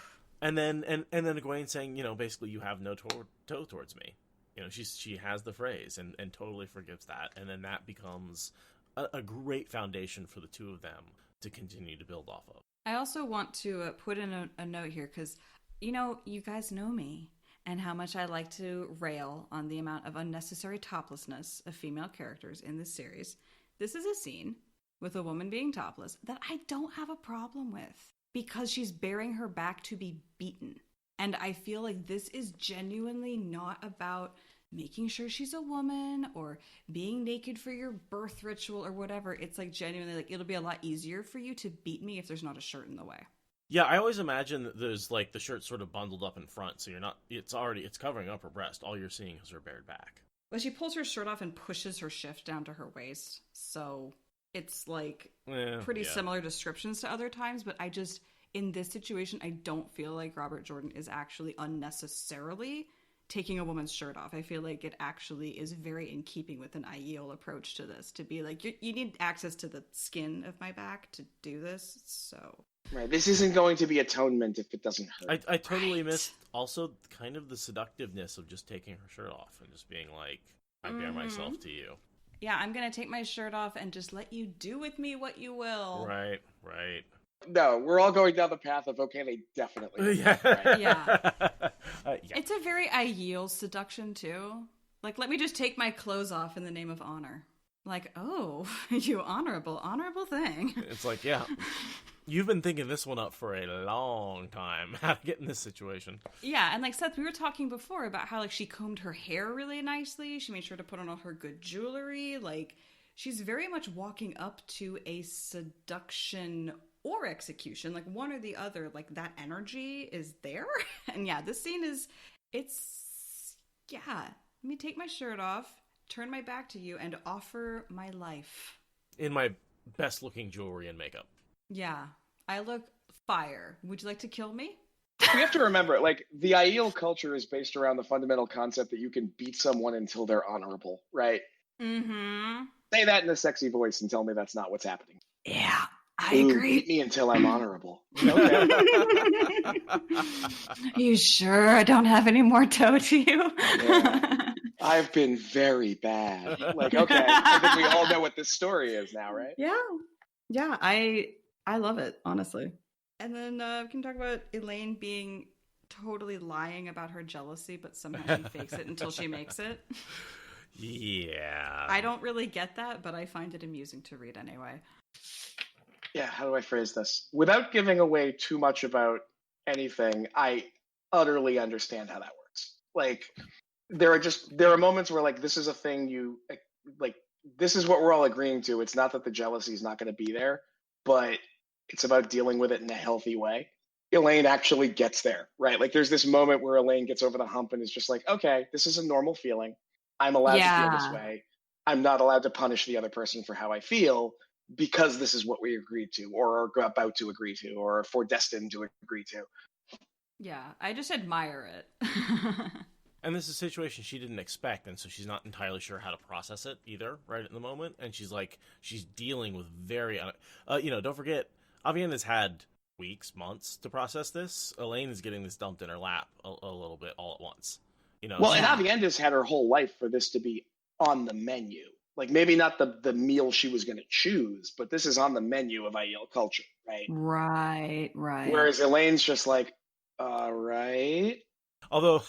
and then Egwene saying, you know, basically you have no toe towards me. You know, she has the phrase and totally forgives that, and then that becomes a great foundation for the two of them to continue to build off of. I also want to put in a note here because, you know, you guys know me. And how much I like to rail on the amount of unnecessary toplessness of female characters in this series. This is a scene with a woman being topless that I don't have a problem with because she's baring her back to be beaten. And I feel like this is genuinely not about making sure she's a woman or being naked for your birth ritual or whatever. It's like genuinely like it'll be a lot easier for you to beat me if there's not a shirt in the way. Yeah, I always imagine that there's like the shirt sort of bundled up in front, so you're not. It's covering up her breast. All you're seeing is her bared back. Well, she pulls her shirt off and pushes her shift down to her waist, so it's like pretty similar descriptions to other times. But I just, in this situation, I don't feel like Robert Jordan is actually unnecessarily taking a woman's shirt off. I feel like it actually is very in keeping with an Aiel approach to this, to be like, you need access to the skin of my back to do this, so... Right, this isn't going to be atonement if it doesn't hurt. I totally missed also kind of the seductiveness of just taking her shirt off and just being like, I bear myself to you. Yeah, I'm gonna take my shirt off and just let you do with me what you will. Right. No, we're all going down the path of, okay, they definitely... Right? Yeah. It's a very Aiel seduction, too. Like, let me just take my clothes off in the name of honor. Like, oh, you honorable thing. It's like, yeah, you've been thinking this one up for a long time, how to get in this situation. Yeah, and like Seth, we were talking before about how like she combed her hair really nicely. She made sure to put on all her good jewelry. Like, she's very much walking up to a seduction or execution, like one or the other. Like, that energy is there. And yeah, this scene is, let me take my shirt off, turn my back to you, and offer my life. In my best looking jewelry and makeup. Yeah, I look fire. Would you like to kill me? We have to remember, like, the Aiel culture is based around the fundamental concept that you can beat someone until they're honorable, right? Mm-hmm. Say that in a sexy voice and tell me that's not what's happening. Yeah, I agree. Beat me until I'm honorable. Okay. You sure I don't have any more toe to you? Yeah. I've been very bad. Like, okay, I think we all know what this story is now, right? Yeah, I love it, honestly. And then we can talk about Elaine being totally lying about her jealousy, but somehow she fakes it until she makes it. Yeah. I don't really get that, but I find it amusing to read anyway. Yeah, how do I phrase this? Without giving away too much about anything, I utterly understand how that works. Like, there are moments where, like, this is a thing this is what we're all agreeing to. It's not that the jealousy is not going to be there, but it's about dealing with it in a healthy way. Elaine actually gets there, right? Like, there's this moment where Elaine gets over the hump and is just like, okay, this is a normal feeling. I'm allowed to feel this way. I'm not allowed to punish the other person for how I feel because this is what we agreed to or are about to agree to or are foredestined to agree to. Yeah, I just admire it. And this is a situation she didn't expect, and so she's not entirely sure how to process it either, right at the moment. And she's dealing with very, don't forget, Avienda's had weeks, months to process this. Elaine is getting this dumped in her lap a little bit all at once. And Avienda's had her whole life for this to be on the menu. Like, maybe not the meal she was going to choose, but this is on the menu of Aiel culture, right? Right. Whereas Elaine's just like, all right. Although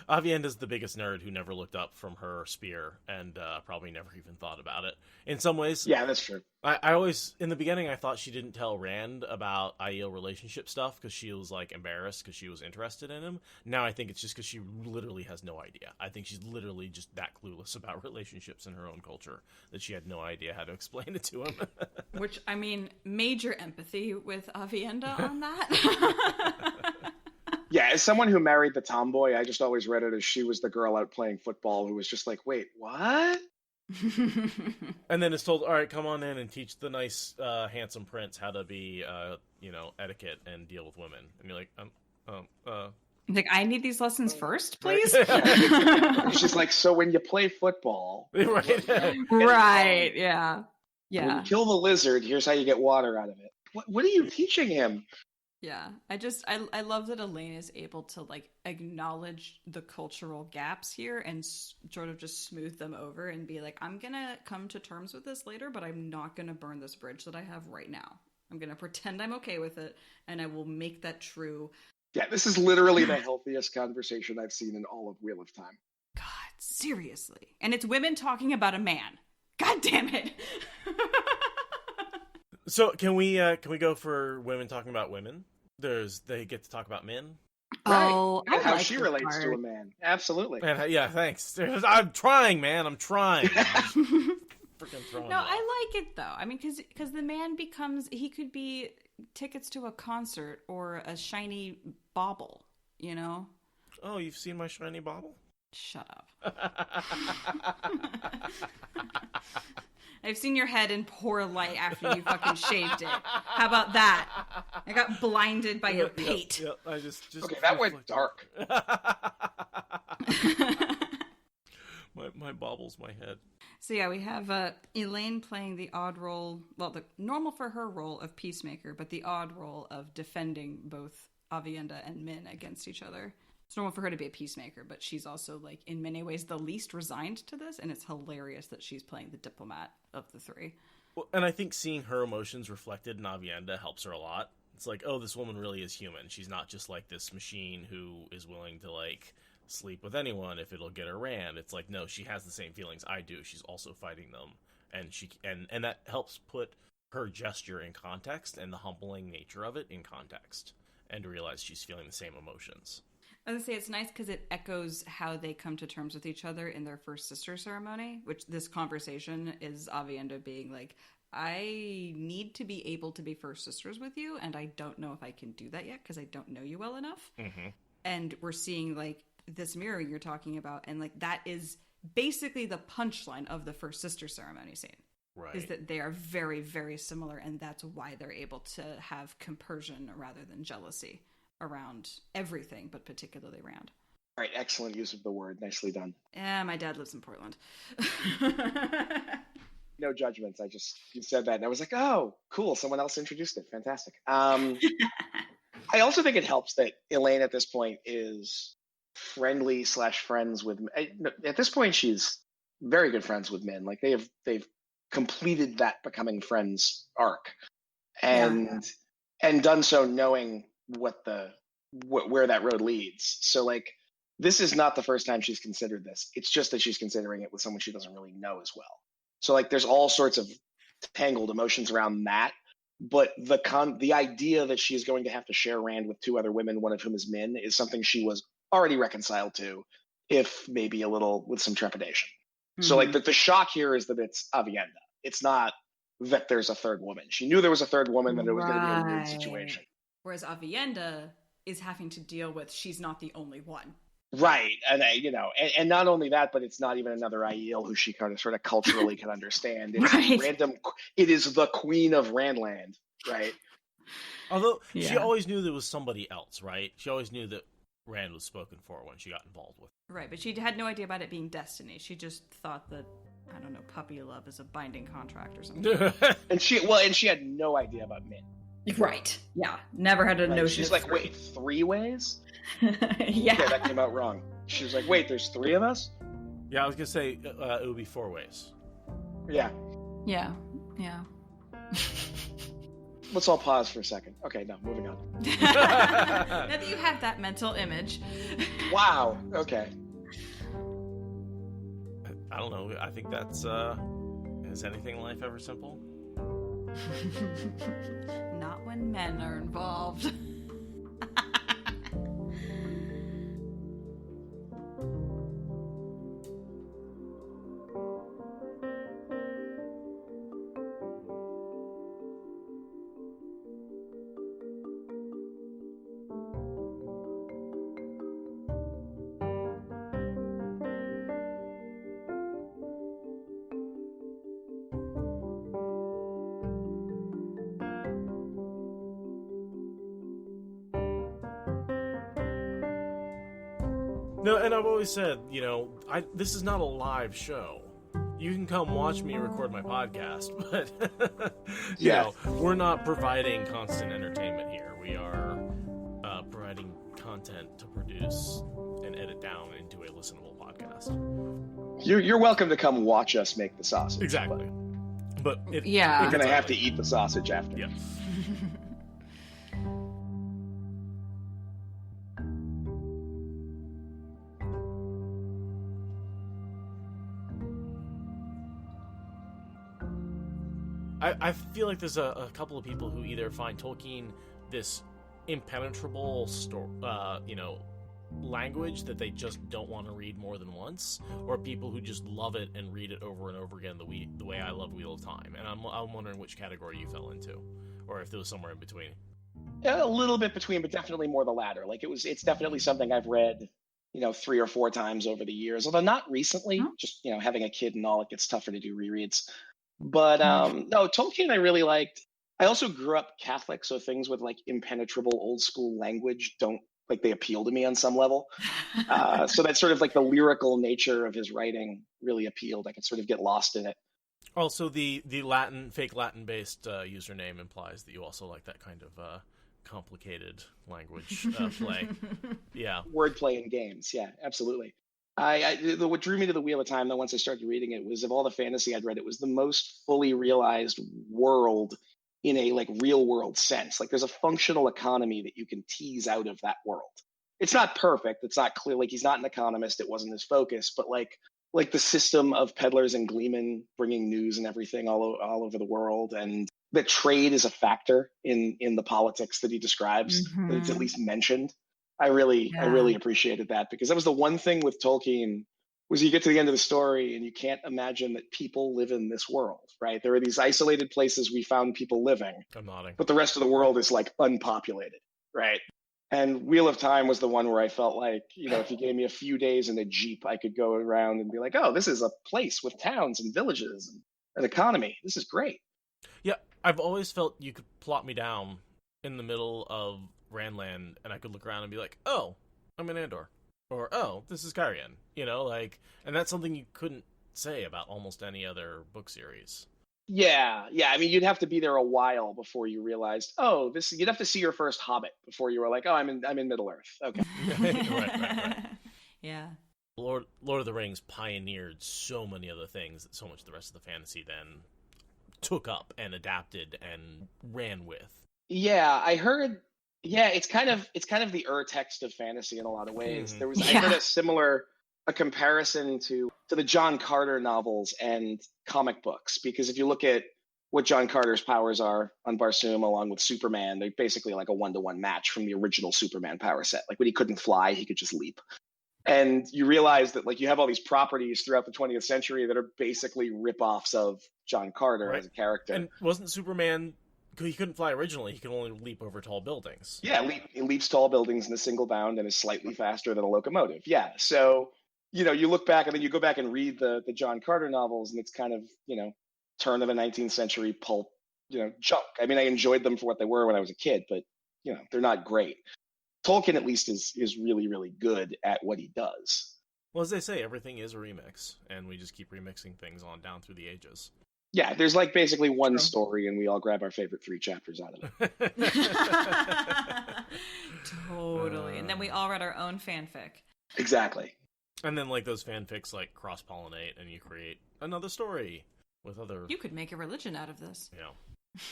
Avienda's the biggest nerd who never looked up from her spear and probably never even thought about it. In some ways, yeah, that's true. I always, in the beginning, I thought she didn't tell Rand about Aiel relationship stuff because she was like embarrassed because she was interested in him. Now I think it's just because she literally has no idea. I think she's literally just that clueless about relationships in her own culture that she had no idea how to explain it to him. Which, I mean, major empathy with Avienda on that. Yeah, as someone who married the tomboy, I just always read it as she was the girl out playing football who was just like, wait, what? And then it's told, all right, come on in and teach the nice, handsome prince how to be, etiquette and deal with women. And you're like, Like, I need these lessons first, please? She's like, so when you play football... Right, yeah. When you kill the lizard, here's how you get water out of it. What are you teaching him? Yeah, I love that Elaine is able to, like, acknowledge the cultural gaps here and sort of just smooth them over and be like, I'm gonna come to terms with this later, but I'm not gonna burn this bridge that I have right now. I'm gonna pretend I'm okay with it, and I will make that true. Yeah, this is literally the healthiest conversation I've seen in all of Wheel of Time. God, seriously. And it's women talking about a man. God damn it. So can we go for women talking about women? They get to talk about men. Oh, And I how like she this relates to a part. man. Absolutely. Man, yeah, thanks. I'm trying, man. I'm trying. Freaking throwing No, it off. I like it though. I mean, because the man he could be tickets to a concert or a shiny bauble. You know. Oh, you've seen my shiny bauble? Shut up. I've seen your head in poor light after you fucking shaved it. How about that? I got blinded by your pate. Yep. I just Okay, that went dark. my bauble's my head. So yeah, we have Elaine playing the odd role, well, the normal for her role of peacemaker, but the odd role of defending both Avienda and Min against each other. It's normal for her to be a peacemaker, but she's also, like, in many ways the least resigned to this, and it's hilarious that she's playing the diplomat of the three. Well, and I think seeing her emotions reflected in Avienda helps her a lot. It's like, oh, this woman really is human. She's not just like this machine who is willing to, like, sleep with anyone if it'll get her rand. It's like, no, she has the same feelings I do. She's also fighting them, and that helps put her gesture in context and the humbling nature of it in context, and to realize she's feeling the same emotions. I was gonna say it's nice because it echoes how they come to terms with each other in their first sister ceremony, which this conversation is Avienda being like, I need to be able to be first sisters with you, and I don't know if I can do that yet because I don't know you well enough. Mm-hmm. And we're seeing, like, this mirror you're talking about, and, like, that is basically the punchline of the first sister ceremony scene. Right. Is that they are very, very similar, and that's why they're able to have compersion rather than jealousy around everything, but particularly around. All right, excellent use of the word. Nicely done. Yeah, my dad lives in Portland. No judgments. You said that, and I was like, oh, cool. Someone else introduced it. Fantastic. I also think it helps that Elaine at this point is friendly / friends with. At this point, she's very good friends with Min. Like they've completed that becoming friends arc, and done so knowing where that road leads. So, like, this is not the first time she's considered this. It's just that she's considering it with someone she doesn't really know as well. So, like, there's all sorts of tangled emotions around that. But the idea that she's going to have to share Rand with two other women, one of whom is Min, is something she was already reconciled to, if maybe a little with some trepidation. Mm-hmm. So, like, the shock here is that it's Avienda. It's not that there's a third woman. She knew there was a third woman, that it was going to be a weird situation. Whereas Avienda is having to deal with she's not the only one. Right. And, and not only that, but it's not even another Aiel who she kind of sort of culturally can understand. It's random. It is the queen of Randland, right? Although she always knew there was somebody else, right? She always knew that Rand was spoken for when she got involved with it. Right, but she had no idea about it being destiny. She just thought that, I don't know, puppy love is a binding contract or something. and she had no idea about Min. Right. Yeah. Never had a notion. She's like, wait, 3 ways? Yeah. Okay, that came out wrong. She was like, wait, there's 3 of us? Yeah, I was going to say it would be 4 ways. Yeah. Yeah. Yeah. Let's all pause for a second. Okay, no, moving on. Now that you have that mental image. Wow. Okay. I don't know. I think that's, is anything in life ever simple? Not when men are involved. No, and I've always said, this is not a live show. You can come watch me record my podcast, but, you know, we're not providing constant entertainment here. We are providing content to produce and edit down into a listenable podcast. You're welcome to come watch us make the sausage. Exactly. But you're going to have to eat the sausage after. Yeah. I feel like there's a couple of people who either find Tolkien this impenetrable language that they just don't want to read more than once, or people who just love it and read it over and over again the way I love Wheel of Time. And I'm wondering which category you fell into, or if there was somewhere in between. A little bit between, but definitely more the latter. Like it's definitely something I've read, 3 or 4 times over the years, although not recently. Just having a kid and all, it gets tougher to do rereads. But no, Tolkien I really liked. I also grew up Catholic, so things with like impenetrable old school language they appeal to me on some level. So that's sort of like the lyrical nature of his writing really appealed. I could sort of get lost in it. Also, the fake Latin-based username implies that you also like that kind of complicated language play. Yeah. Wordplay in games. Yeah, absolutely. What drew me to the Wheel of Time, though, once I started reading it, was of all the fantasy I'd read, it was the most fully realized world in a real world sense. Like there's a functional economy that you can tease out of that world. It's not perfect. It's not clear. Like he's not an economist. It wasn't his focus, but like the system of peddlers and gleemen bringing news and everything all over the world, and that trade is a factor in the politics that he describes. That it's at least mentioned. I really appreciated that, because that was the one thing with Tolkien, was you get to the end of the story and you can't imagine that people live in this world, right? There are these isolated places we found people living. I'm nodding. But the rest of the world is like unpopulated, right? And Wheel of Time was the one where I felt like, if you gave me a few days in a Jeep, I could go around and be like, oh, this is a place with towns and villages and an economy. This is great. Yeah, I've always felt you could plot me down in the middle of Randland and I could look around and be like, oh, I'm in Andor. Or, oh, this is Karian. And that's something you couldn't say about almost any other book series. Yeah. I mean, you'd have to be there a while before you realized, oh, you'd have to see your first Hobbit before you were like, oh, I'm in Middle Earth. Okay. Right. Yeah. Lord of the Rings pioneered so many other things that so much of the rest of the fantasy then took up and adapted and ran with. Yeah, I heard. Yeah, it's kind of the text of fantasy in a lot of ways. I heard a comparison to the John Carter novels and comic books, because if you look at what John Carter's powers are on Barsoom along with Superman, they're basically like a 1-to-1 match from the original Superman power set. Like when he couldn't fly, he could just leap. And you realize that you have all these properties throughout the 20th century that are basically ripoffs of John Carter as a character. And wasn't Superman, he couldn't fly originally, he could only leap over tall buildings. Yeah, he leaps tall buildings in a single bound and is slightly faster than a locomotive. Yeah, so, you look back and then you go back and read the John Carter novels, and it's kind of, turn of the 19th century pulp, junk. I mean, I enjoyed them for what they were when I was a kid, but, they're not great. Tolkien, at least, is really, really good at what he does. Well, as they say, everything is a remix, and we just keep remixing things on down through the ages. Yeah, there's basically one story, and we all grab our favorite 3 chapters out of it. Totally. And then we all read our own fanfic. Exactly. And then those fanfics cross-pollinate, and you create another story with other... You could make a religion out of this. Yeah.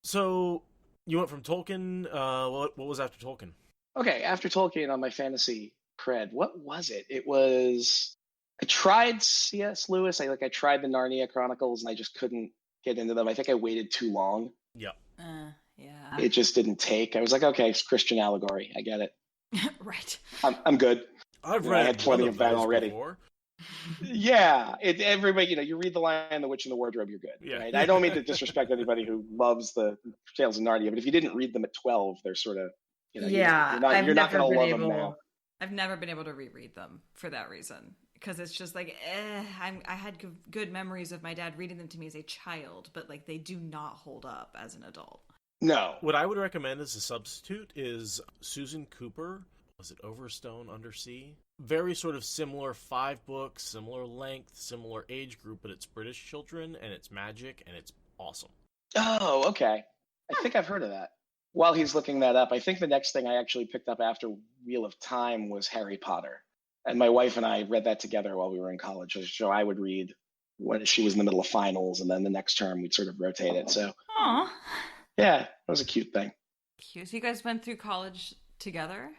So, you went from Tolkien, what was after Tolkien? Okay, after Tolkien on my fantasy cred, what was it? It was... I tried C.S. Lewis. I tried the Narnia Chronicles, and I just couldn't get into them. I think I waited too long. Yep. Yeah. It just didn't take. I was like, okay, it's Christian allegory. I get it. Right. I'm good. I've read I had plenty of that already. Before. Yeah. Everybody, you read The Lion, the Witch, and the Wardrobe, you're good. Yeah. Right? I don't mean to disrespect anybody who loves the Tales of Narnia, but if you didn't read them at 12, they're sort of, yeah, you're not going to love them now. I've never been able to reread them for that reason. Because it's just I had good memories of my dad reading them to me as a child, but they do not hold up as an adult. No. What I would recommend as a substitute is Susan Cooper. Was it Overstone Undersea? Very sort of similar 5 books, similar length, similar age group, but it's British children and it's magic and it's awesome. Oh, okay. I think I've heard of that. While he's looking that up, I think the next thing I actually picked up after Wheel of Time was Harry Potter. And my wife and I read that together while we were in college. So I would read when she was in the middle of finals, and then the next term we'd sort of rotate it. So, yeah, that was a cute thing. Cute. So you guys went through college together,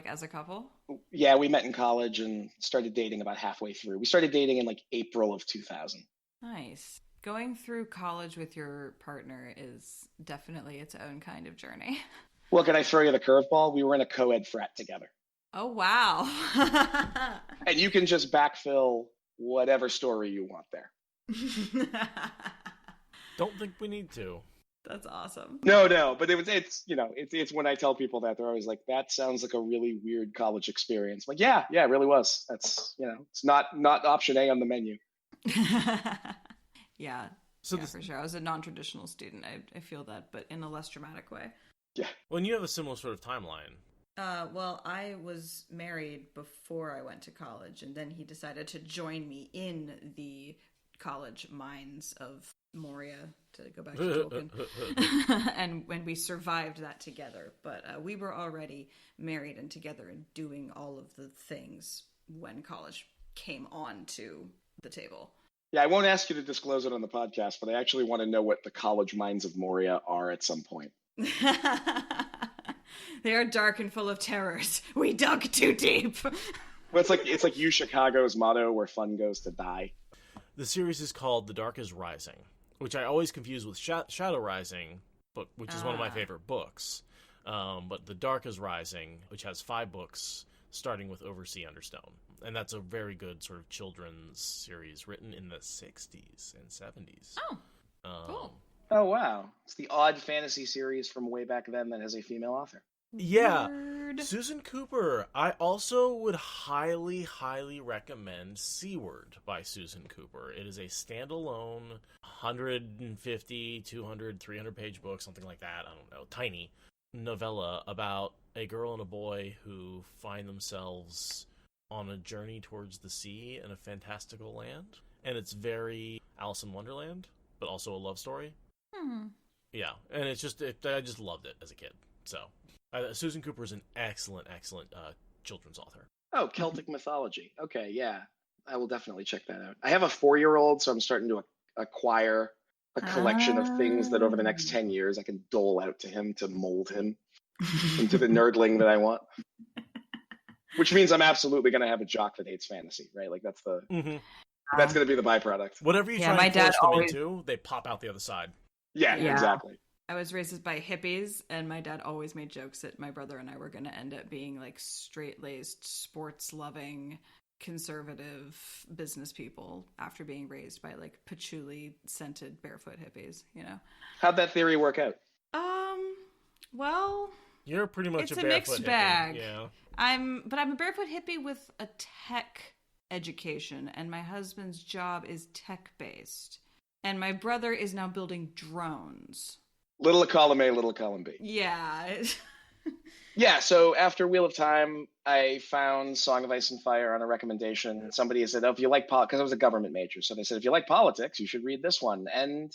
as a couple? Yeah, we met in college and started dating about halfway through. We started dating in April of 2000. Nice. Going through college with your partner is definitely its own kind of journey. Well, can I throw you the curveball? We were in a co-ed frat together. Oh, wow. And you can just backfill whatever story you want there. Don't think we need to. That's awesome. No, but it's when I tell people that, they're always like, that sounds like a really weird college experience. I'm like, yeah, it really was. That's, it's not option A on the menu. Yeah. So for sure. I was a non-traditional student. I feel that, but in a less dramatic way. Yeah. Well, you have a similar sort of timeline. Well, I was married before I went to college, and then he decided to join me in the college mines of Moria, to go back to Tolkien. And when we survived that together. But we were already married and together and doing all of the things when college came on to the table. Yeah, I won't ask you to disclose it on the podcast, but I actually want to know what the college mines of Moria are at some point. They are dark and full of terrors. We dug too deep. Well, it's like U Chicago's motto, where fun goes to die. The series is called The Dark is Rising, which I always confuse with Shadow Rising, which is one of my favorite books. But The Dark is Rising, which has 5 books, starting with Oversea Understone. And that's a very good sort of children's series written in the 60s and 70s. Oh, cool. Oh, wow. It's the odd fantasy series from way back then that has a female author. Yeah. Word. Susan Cooper. I also would highly, highly recommend Seaward by Susan Cooper. It is a standalone 150, 200, 300-page book, something like that. I don't know. Tiny novella about a girl and a boy who find themselves on a journey towards the sea in a fantastical land. And it's very Alice in Wonderland, but also a love story. Yeah, and I just loved it as a kid. So, Susan Cooper is an excellent children's author. Oh, Celtic mythology. Okay, yeah. I will definitely check that out. I have a 4-year-old, so I'm starting to acquire a collection of things that over the next 10 years I can dole out to him to mold him into the nerdling that I want. Which means I'm absolutely going to have a jock that hates fantasy, right? Like that's that's going to be the byproduct. Whatever you try and force them into, they pop out the other side. Yeah, exactly. I was raised by hippies, and my dad always made jokes that my brother and I were going to end up being like straight-laced, sports-loving, conservative business people after being raised by like patchouli-scented barefoot hippies, How'd that theory work out? Well, you're pretty much it's a a barefoot mixed hippie. bag. Yeah. I'm a barefoot hippie with a tech education, and my husband's job is tech-based. And my brother is now building drones. Little column A, little column B. Yeah. Yeah, so after Wheel of Time, I found Song of Ice and Fire on a recommendation. Somebody said, if you like politics, because I was a government major, so they said, if you like politics, you should read this one. And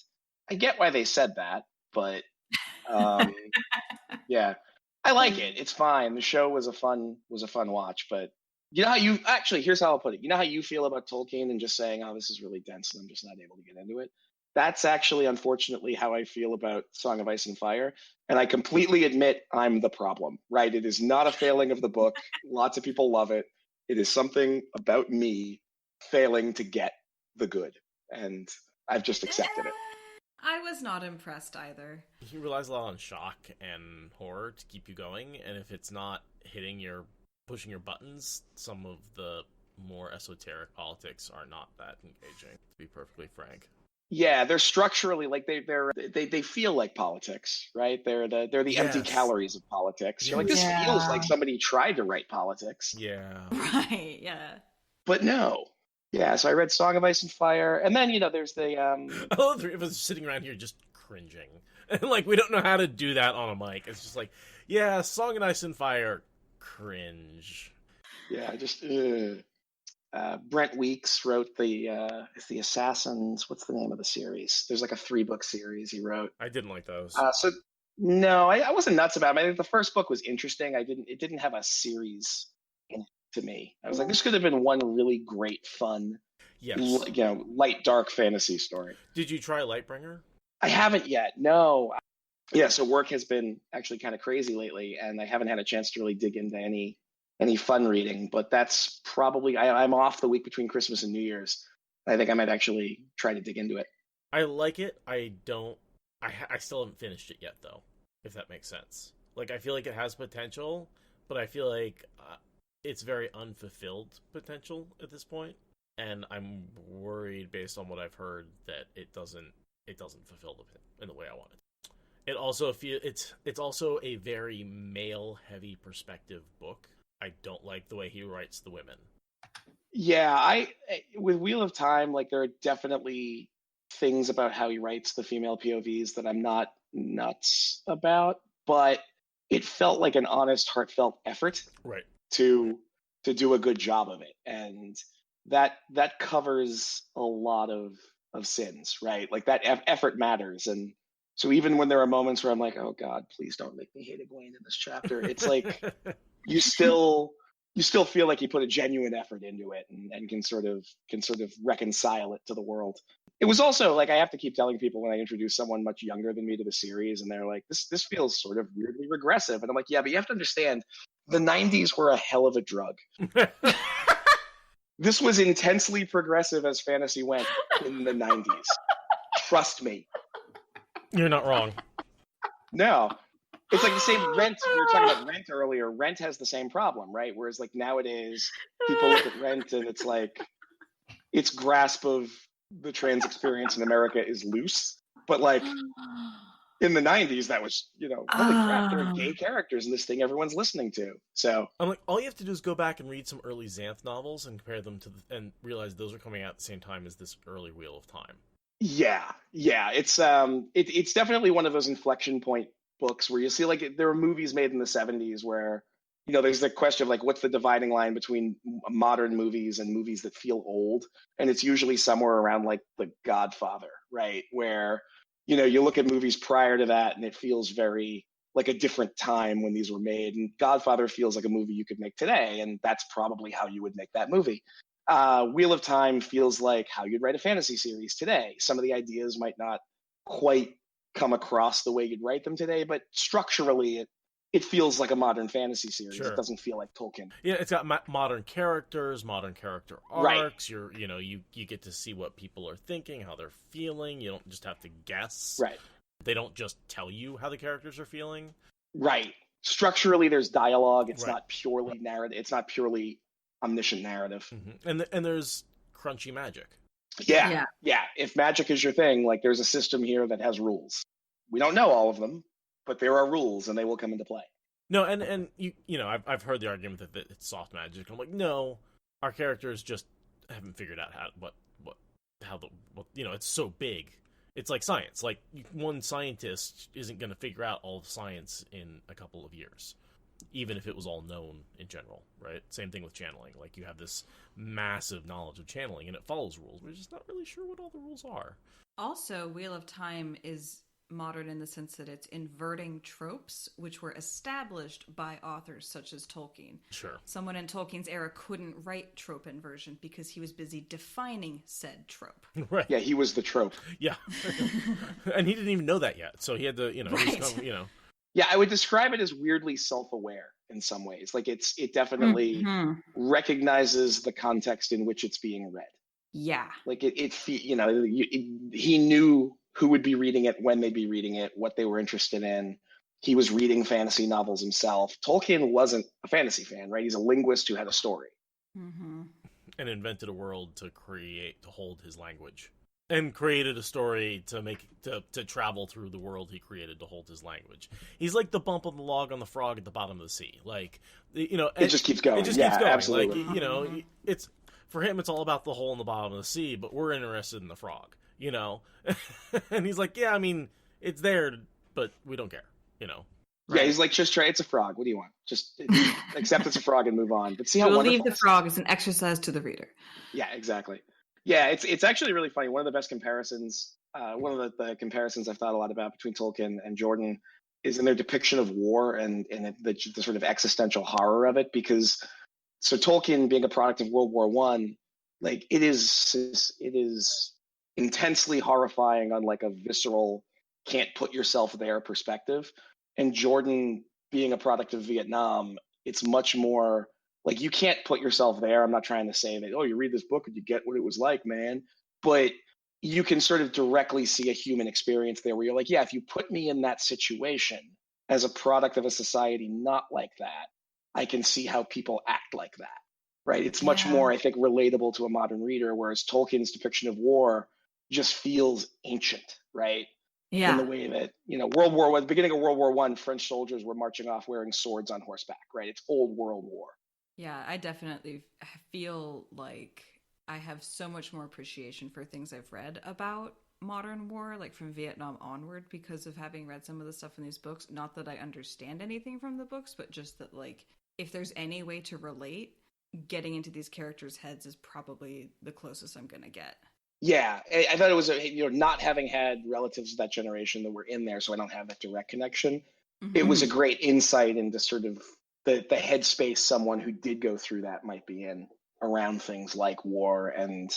I get why they said that, but yeah, I like it. It's fine. The show was a fun watch, but here's how I'll put it. You know how you feel about Tolkien and just saying, oh, this is really dense and I'm just not able to get into it? That's actually, unfortunately, how I feel about Song of Ice and Fire. And I completely admit I'm the problem, right? It is not a failing of the book. Lots of people love it. It is something about me failing to get the good. And I've just accepted it. I was not impressed either. He relies a lot on shock and horror to keep you going. And if it's not pushing your buttons, some of the more esoteric politics are not that engaging, to be perfectly frank. Yeah, they're structurally like they feel like politics, right? They're the empty calories of politics. You're like, this feels like somebody tried to write politics. Yeah. Right, yeah. But no. Yeah, so I read Song of Ice and Fire, and then there's the all the three of us sitting around here just cringing. And like we don't know how to do that on a mic. It's just like, yeah, Song of Ice and Fire, cringe. Yeah, just Brent Weeks wrote the Assassins. What's the name of the series? There's like a 3-book series he wrote. I didn't like those. No, I wasn't nuts about it. I think the first book was interesting. It didn't have a series in it to me. I was like, this could have been one really great, fun, light, dark fantasy story. Did you try Lightbringer? I haven't yet. No. Yeah, so work has been actually kind of crazy lately, and I haven't had a chance to really dig into any fun reading, but that's probably I'm off the week between Christmas and New Year's. I think I might actually try to dig into it. I like it. I still haven't finished it yet, though, if that makes sense. Like, I feel like it has potential, but I feel like it's very unfulfilled potential at this point, and I'm worried based on what I've heard that it doesn't fulfill in the way I want it. It also it's also a very male heavy perspective book. I don't like the way he writes the women. Yeah, with Wheel of Time, like there are definitely things about how he writes the female POVs that I'm not nuts about, but it felt like an honest, heartfelt effort Right. to do a good job of it, and that covers a lot of sins, right? Like that effort matters, and so even when there are moments where I'm like, oh God, please don't make me hate Egwene in this chapter, it's like you still feel like you put a genuine effort into it, and can sort of reconcile it to the world. It was also like, I have to keep telling people when I introduce someone much younger than me to the series, and they're like, this feels sort of weirdly regressive, and I'm like, yeah, but you have to understand, the 90s were a hell of a drug. This was intensely progressive as fantasy went in the 90s. Trust me. You're not wrong. No. It's like the same Rent. We were talking about Rent earlier. Rent has the same problem, right? Whereas like nowadays, people look at Rent and it's like, its grasp of the trans experience in America is loose. But like in the 90s, that was, holy crap, there are gay characters in this thing everyone's listening to. So I'm like, all you have to do is go back and read some early Xanth novels and compare them to and realize those are coming out at the same time as this early Wheel of Time. Yeah. It's definitely one of those inflection point books where you see like there were movies made in the 70s where there's the question of like, what's the dividing line between modern movies and movies that feel old, and it's usually somewhere around like The Godfather, right, where you look at movies prior to that and it feels very like a different time when these were made, and Godfather feels like a movie you could make today, and that's probably how you would make that movie. Wheel of Time feels like how you'd write a fantasy series today. Some of the ideas might not quite come across the way you'd write them today, but structurally it feels like a modern fantasy series. Sure. It doesn't feel like Tolkien. Yeah, it's got modern characters, modern character arcs. Right. You get to see what people are thinking, how they're feeling. You don't just have to guess. Right. They don't just tell you how the characters are feeling. Right. Structurally, there's dialogue. It's right. not purely narrative. It's not purely omniscient narrative. Mm-hmm. And there's crunchy magic. Yeah. If magic is your thing, like there's a system here that has rules. We don't know all of them, but there are rules, and they will come into play. No, and I've heard the argument that it's soft magic. I'm like, no, our characters just haven't figured out it's so big. It's like science. Like one scientist isn't going to figure out all of science in a couple of years, even if it was all known in general, right? Same thing with channeling. Like you have this massive knowledge of channeling, and it follows rules. We're just not really sure what all the rules are. Also, Wheel of Time is modern in the sense that it's inverting tropes which were established by authors such as Tolkien. Sure. Someone in Tolkien's era couldn't write trope inversion because he was busy defining said trope. Right. Yeah, he was the trope. Yeah. And he didn't even know that yet. So he had to, right. Yeah, I would describe it as weirdly self-aware in some ways. Like it definitely recognizes the context in which it's being read. Yeah. Like he knew who would be reading it, when they'd be reading it, what they were interested in. He was reading fantasy novels himself. Tolkien wasn't a fantasy fan, right? He's a linguist who had a story. Mm-hmm. And invented a world to hold his language. And created a story to travel through the world he created to hold his language. He's like the bump on the log on the frog at the bottom of the sea. Like, it just keeps going. It just keeps going. Absolutely. Like, it's for him, it's all about the hole in the bottom of the sea, but we're interested in the frog. And he's like, yeah, I mean, it's there, but we don't care, Right. Yeah, he's like, just try. It's a frog. What do you want? Just accept it's a frog and move on. But see how wonderful. Leave the frog as an exercise to the reader. Yeah, exactly. Yeah, it's actually really funny. One of the best comparisons, one of the comparisons I've thought a lot about between Tolkien and Jordan is in their depiction of war and the sort of existential horror of it. Because so Tolkien, being a product of World War I, like it is intensely horrifying on like a visceral, can't put yourself there perspective. And Jordan, being a product of Vietnam, it's much more like you can't put yourself there. I'm not trying to say that, oh, you read this book and you get what it was like, man. But you can sort of directly see a human experience there where you're like, yeah, if you put me in that situation, as a product of a society not like that, I can see how people act like that, right? It's much more, I think, relatable to a modern reader, whereas Tolkien's depiction of war just feels ancient, right? In the way that, the beginning of World War One, French soldiers were marching off wearing swords on horseback, right? It's old world war. Yeah, I definitely feel like I have so much more appreciation for things I've read about modern war, like from Vietnam onward, because of having read some of the stuff in these books. Not that I understand anything from the books, but just that, like, if there's any way to relate, getting into these characters' heads is probably the closest I'm going to get. Yeah, I thought it was, not having had relatives of that generation that were in there, so I don't have that direct connection. Mm-hmm. It was a great insight into sort of the headspace someone who did go through that might be in around things like war and,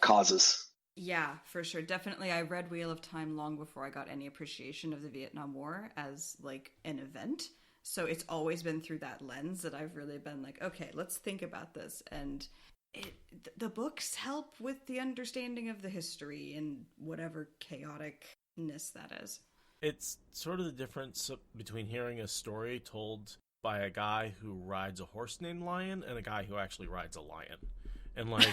causes. Yeah, for sure. Definitely. I read Wheel of Time long before I got any appreciation of the Vietnam War as like an event. So it's always been through that lens that I've really been like, okay, let's think about this. And the books help with the understanding of the history and whatever chaoticness that is. It's sort of the difference between hearing a story told by a guy who rides a horse named Lion and a guy who actually rides a lion. And like...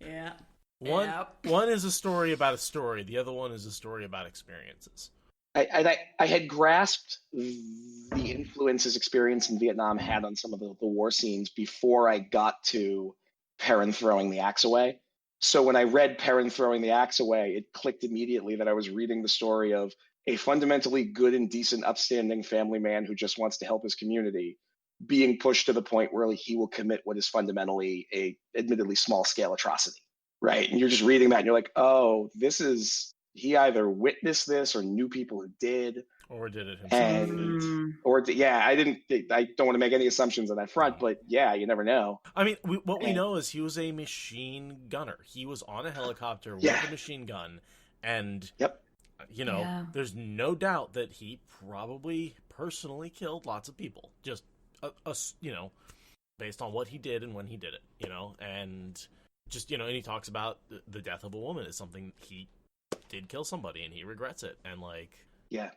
Yeah. One is a story about a story. The other one is a story about experiences. I had grasped the influences experience in Vietnam had on some of the war scenes before I got to Perrin throwing the axe away. So when I read Perrin throwing the axe away, it clicked immediately that I was reading the story of a fundamentally good and decent, upstanding family man who just wants to help his community being pushed to the point where he will commit what is fundamentally a admittedly small scale atrocity, right? And you're just reading that and you're like, oh, he either witnessed this or knew people who did. Or did it himself. I don't want to make any assumptions on that front, but yeah, you never know. I mean, we know is he was a machine gunner. He was on a helicopter with a machine gun. And, there's no doubt that he probably personally killed lots of people. Just, based on what he did and when he did it, and just, and he talks about the death of a woman is something he did kill somebody and he regrets it. And like, yeah,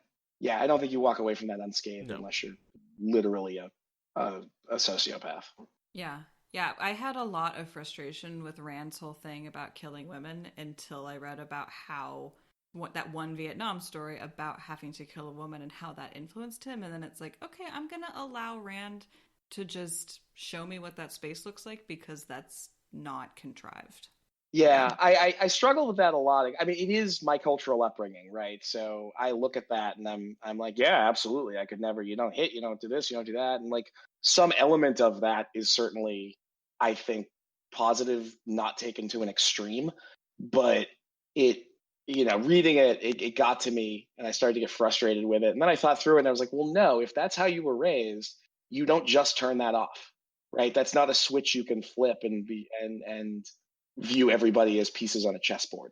I don't think you walk away from that unscathed unless you're literally a sociopath. Yeah, I had a lot of frustration with Rand's whole thing about killing women until I read about that one Vietnam story about having to kill a woman and how that influenced him. And then it's like, okay, I'm going to allow Rand to just show me what that space looks like because that's not contrived. Yeah, I struggle with that a lot. I mean, it is my cultural upbringing, right? So I look at that and I'm like, yeah, absolutely. I could never, you don't hit, you don't do this, you don't do that. And like some element of that is certainly, I think, positive, not taken to an extreme, but reading it got to me and I started to get frustrated with it. And then I thought through it and I was like, well, no, if that's how you were raised, you don't just turn that off, right? That's not a switch you can flip and view everybody as pieces on a chessboard.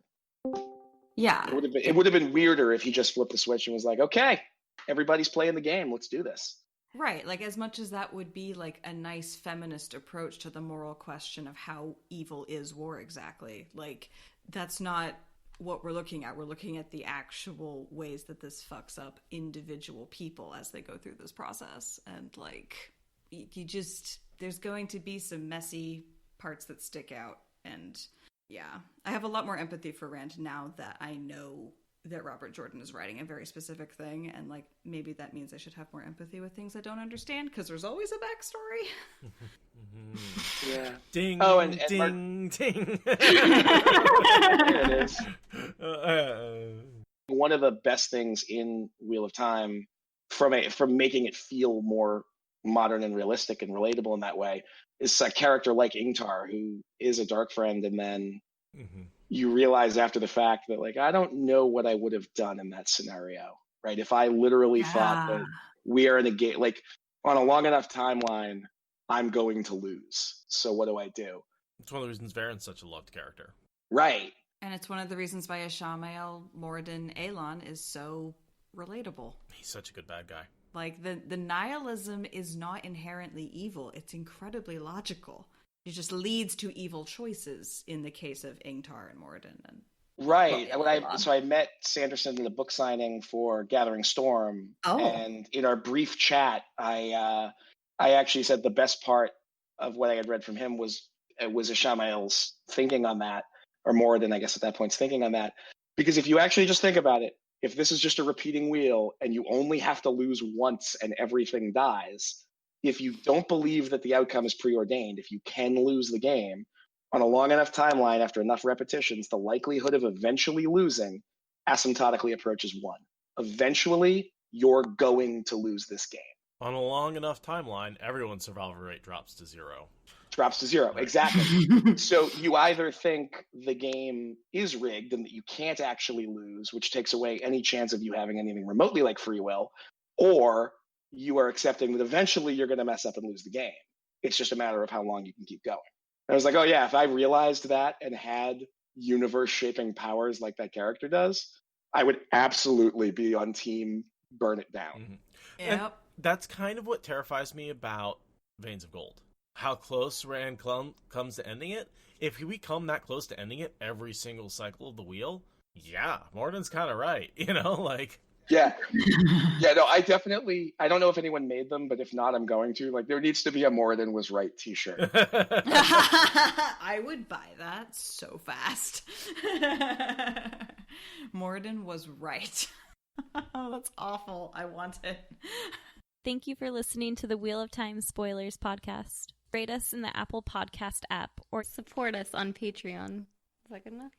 Yeah. It would have been weirder if he just flipped the switch and was like, okay, everybody's playing the game. Let's do this. Right. Like as much as that would be like a nice feminist approach to the moral question of how evil is war exactly. Like that's not what we're looking at. We're looking at the actual ways that this fucks up individual people as they go through this process. And like there's going to be some messy parts that stick out. And yeah, I have a lot more empathy for Rand now that I know that Robert Jordan is writing a very specific thing. And like, maybe that means I should have more empathy with things I don't understand because there's always a backstory. Yeah. Ding, and ding, ding. There it is. One of the best things in Wheel of Time from making it feel more modern and realistic and relatable in that way is a character like Ingtar, who is a dark friend, and then you realize after the fact that like I don't know what I would have done in that scenario, right? If I literally thought that we are in a game, like on a long enough timeline, I'm going to lose. So what do I do? It's one of the reasons Varen's such a loved character, right? And it's one of the reasons why Ishamael Moradin Elon is so relatable. He's such a good bad guy. Like, the nihilism is not inherently evil. It's incredibly logical. It just leads to evil choices in the case of Ingtar and Moradin. Right. Well, So I met Sanderson in the book signing for Gathering Storm, Oh. and in our brief chat, I actually said the best part of what I had read from him was Ishamael's thinking on that, or more than I guess at that point thinking on that, because if you actually just think about it, if this is just a repeating wheel and you only have to lose once and everything dies, if you don't believe that the outcome is preordained, if you can lose the game on a long enough timeline after enough repetitions, the likelihood of eventually losing asymptotically approaches 1. Eventually, you're going to lose this game. On a long enough timeline, everyone's survival rate drops to 0. Drops to 0, Right. Exactly. So you either think the game is rigged and that you can't actually lose, which takes away any chance of you having anything remotely like free will, or you are accepting that eventually you're going to mess up and lose the game. It's just a matter of how long you can keep going. And I was like, oh yeah, if I realized that and had universe-shaping powers like that character does, I would absolutely be on team burn it down. Mm-hmm. Yep. And that's kind of what terrifies me about Veins of Gold. How close Rand comes to ending it. If we come that close to ending it every single cycle of the wheel, yeah, Morden's kind of right. Like... Yeah. Yeah, no, I don't know if anyone made them, but if not, I'm going to. Like, there needs to be a Morden was right t-shirt. I would buy that so fast. Morden was right. Oh, that's awful. I want it. Thank you for listening to the Wheel of Time Spoilers podcast. Rate us in the Apple Podcast app or Support us on Patreon. Is that good enough?